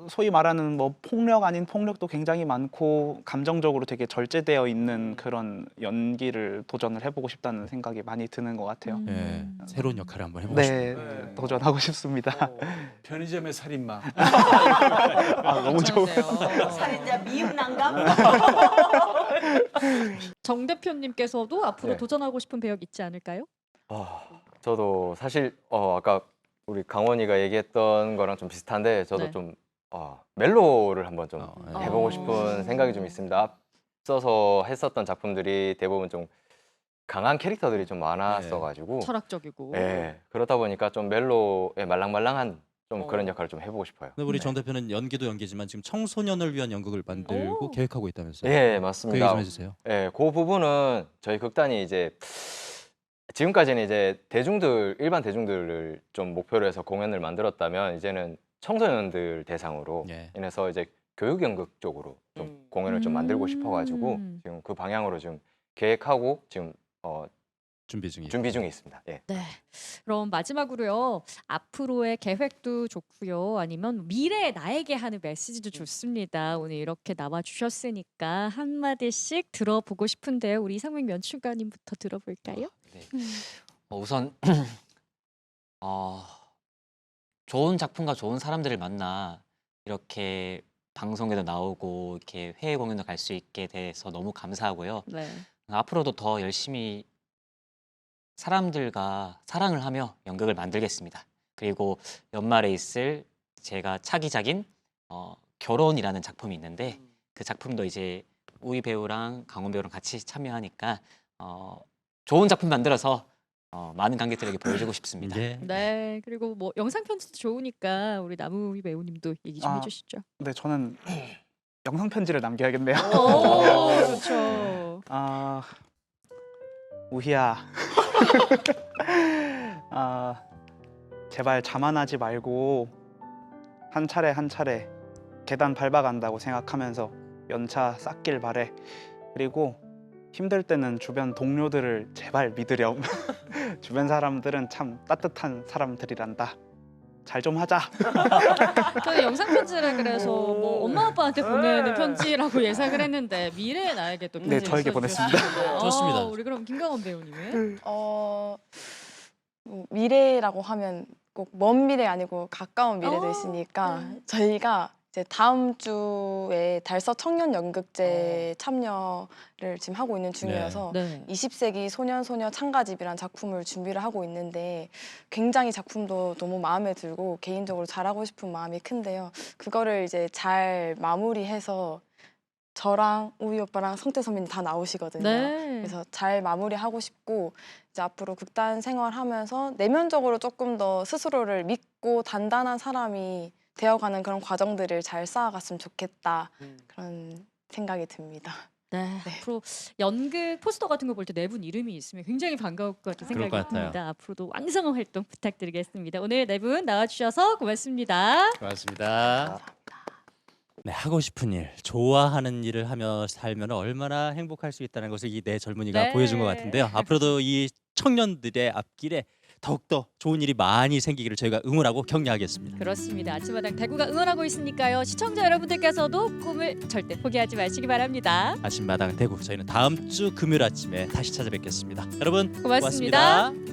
소위 말하는 뭐 폭력 아닌 폭력도 굉장히 많고 감정적으로 되게 절제되어 있는 그런 연기를 도전을 해보고 싶다는 생각이 많이 드는 것 같아요. 예. 새로운 역할을 한번 해보고 싶어요. 네, 도전하고 싶습니다. 편의점의 살인마. 너무 좋은. 살인자 미움 난감? 정 대표님께서도 앞으로 네. 도전하고 싶은 배역 있지 않을까요? 저도 사실 아까 우리 강원이가 얘기했던 거랑 좀 비슷한데 저도 네. 좀 멜로를 한번 좀 예. 해보고 싶은 생각이 좀 있습니다. 앞서서 했었던 작품들이 대부분 좀 강한 캐릭터들이 좀 많았어가지고 철학적이고. 예, 그렇다 보니까 좀 멜로에 말랑말랑한 좀 그런 역할을 좀 해보고 싶어요. 근데 우리 정 대표는 연기도 연기지만 지금 청소년을 위한 연극을 만들고 오. 계획하고 있다면서요? 예, 그 얘기 맞습니다. 좀 해주세요. 예, 그 부분은 저희 극단이 이제 지금까지는 이제 일반 대중들을 좀 목표로 해서 공연을 만들었다면 이제는 청소년들 대상으로 예. 인해서 이제 교육 연극 쪽으로 좀 공연을 좀 만들고 싶어가지고 지금 그 방향으로 지금 계획하고 지금 준비 중이에요. 준비 중에 있습니다. 예. 네. 그럼 마지막으로요. 앞으로의 계획도 좋고요. 아니면 미래의 나에게 하는 메시지도 좋습니다. 오늘 이렇게 나와 주셨으니까 한 마디씩 들어보고 싶은데요. 우리 이상민 연출가님부터 들어볼까요? 네. 우선 좋은 작품과 좋은 사람들을 만나 이렇게 방송에도 나오고 이렇게 해외 공연도 갈 수 있게 돼서 너무 감사하고요. 네. 앞으로도 더 열심히 사람들과 사랑을 하며 연극을 만들겠습니다. 그리고 연말에 있을 제가 차기작인 결혼이라는 작품이 있는데 그 작품도 이제 우희 배우랑 강원 배우랑 같이 참여하니까 좋은 작품 만들어서 많은 관객들에게 보여주고 싶습니다. 예. 네. 그리고 뭐 영상 편지도 좋으니까 우리 남우희 배우님도 얘기 좀 아. 해주시죠. 네, 저는 영상 편지를 남겨야겠네요. 오, 좋죠. 우희야, 제발 자만하지 말고 한 차례 한 차례 계단 밟아간다고 생각하면서 연차 쌓길 바래. 그리고 힘들 때는 주변 동료들을 제발 믿으렴. 주변 사람들은 참 따뜻한 사람들이란다. 잘 좀 하자. 저는 영상 편지라 그래서 뭐 엄마 아빠한테 보내는 편지라고 예상을 했는데 미래의 나에게 또 편지 네, 저에게 보냈습니다. 좋습니다. 우리 그럼 김강원 배우님은 뭐 미래라고 하면 꼭 먼 미래 아니고 가까운 미래도 있으니까 저희가 이제 다음 주에 달서 청년 연극제 참여를 지금 하고 있는 중이어서 네. 20세기 소년소녀 창가집이라는 작품을 준비를 하고 있는데 굉장히 작품도 너무 마음에 들고 개인적으로 잘하고 싶은 마음이 큰데요. 그거를 이제 잘 마무리해서 저랑 우희 오빠랑 성태 선배님 다 나오시거든요. 네. 그래서 잘 마무리하고 싶고 이제 앞으로 극단 생활하면서 내면적으로 조금 더 스스로를 믿고 단단한 사람이 되어가는 그런 과정들을 잘 쌓아갔으면 좋겠다 그런 생각이 듭니다. 네. 앞으로 연극 포스터 같은 거 볼 때 네 분 이름이 있으면 굉장히 반가울 것 같은 그럴 생각이 것 같아요. 듭니다. 앞으로도 왕성한 활동 부탁드리겠습니다. 오늘 네 분 나와주셔서 고맙습니다. 고맙습니다. 네, 하고 싶은 일, 좋아하는 일을 하며 살면 얼마나 행복할 수 있다는 것을 이 네 젊은이가 네. 보여준 것 같은데요. 앞으로도 이 청년들의 앞길에 더욱더 좋은 일이 많이 생기기를 저희가 응원하고 격려하겠습니다. 그렇습니다. 아침마당 대구가 응원하고 있으니까요. 시청자 여러분들께서도 꿈을 절대 포기하지 마시기 바랍니다. 아침마당 대구, 저희는 다음 주 금요일 아침에 다시 찾아뵙겠습니다. 여러분 고맙습니다. 고맙습니다.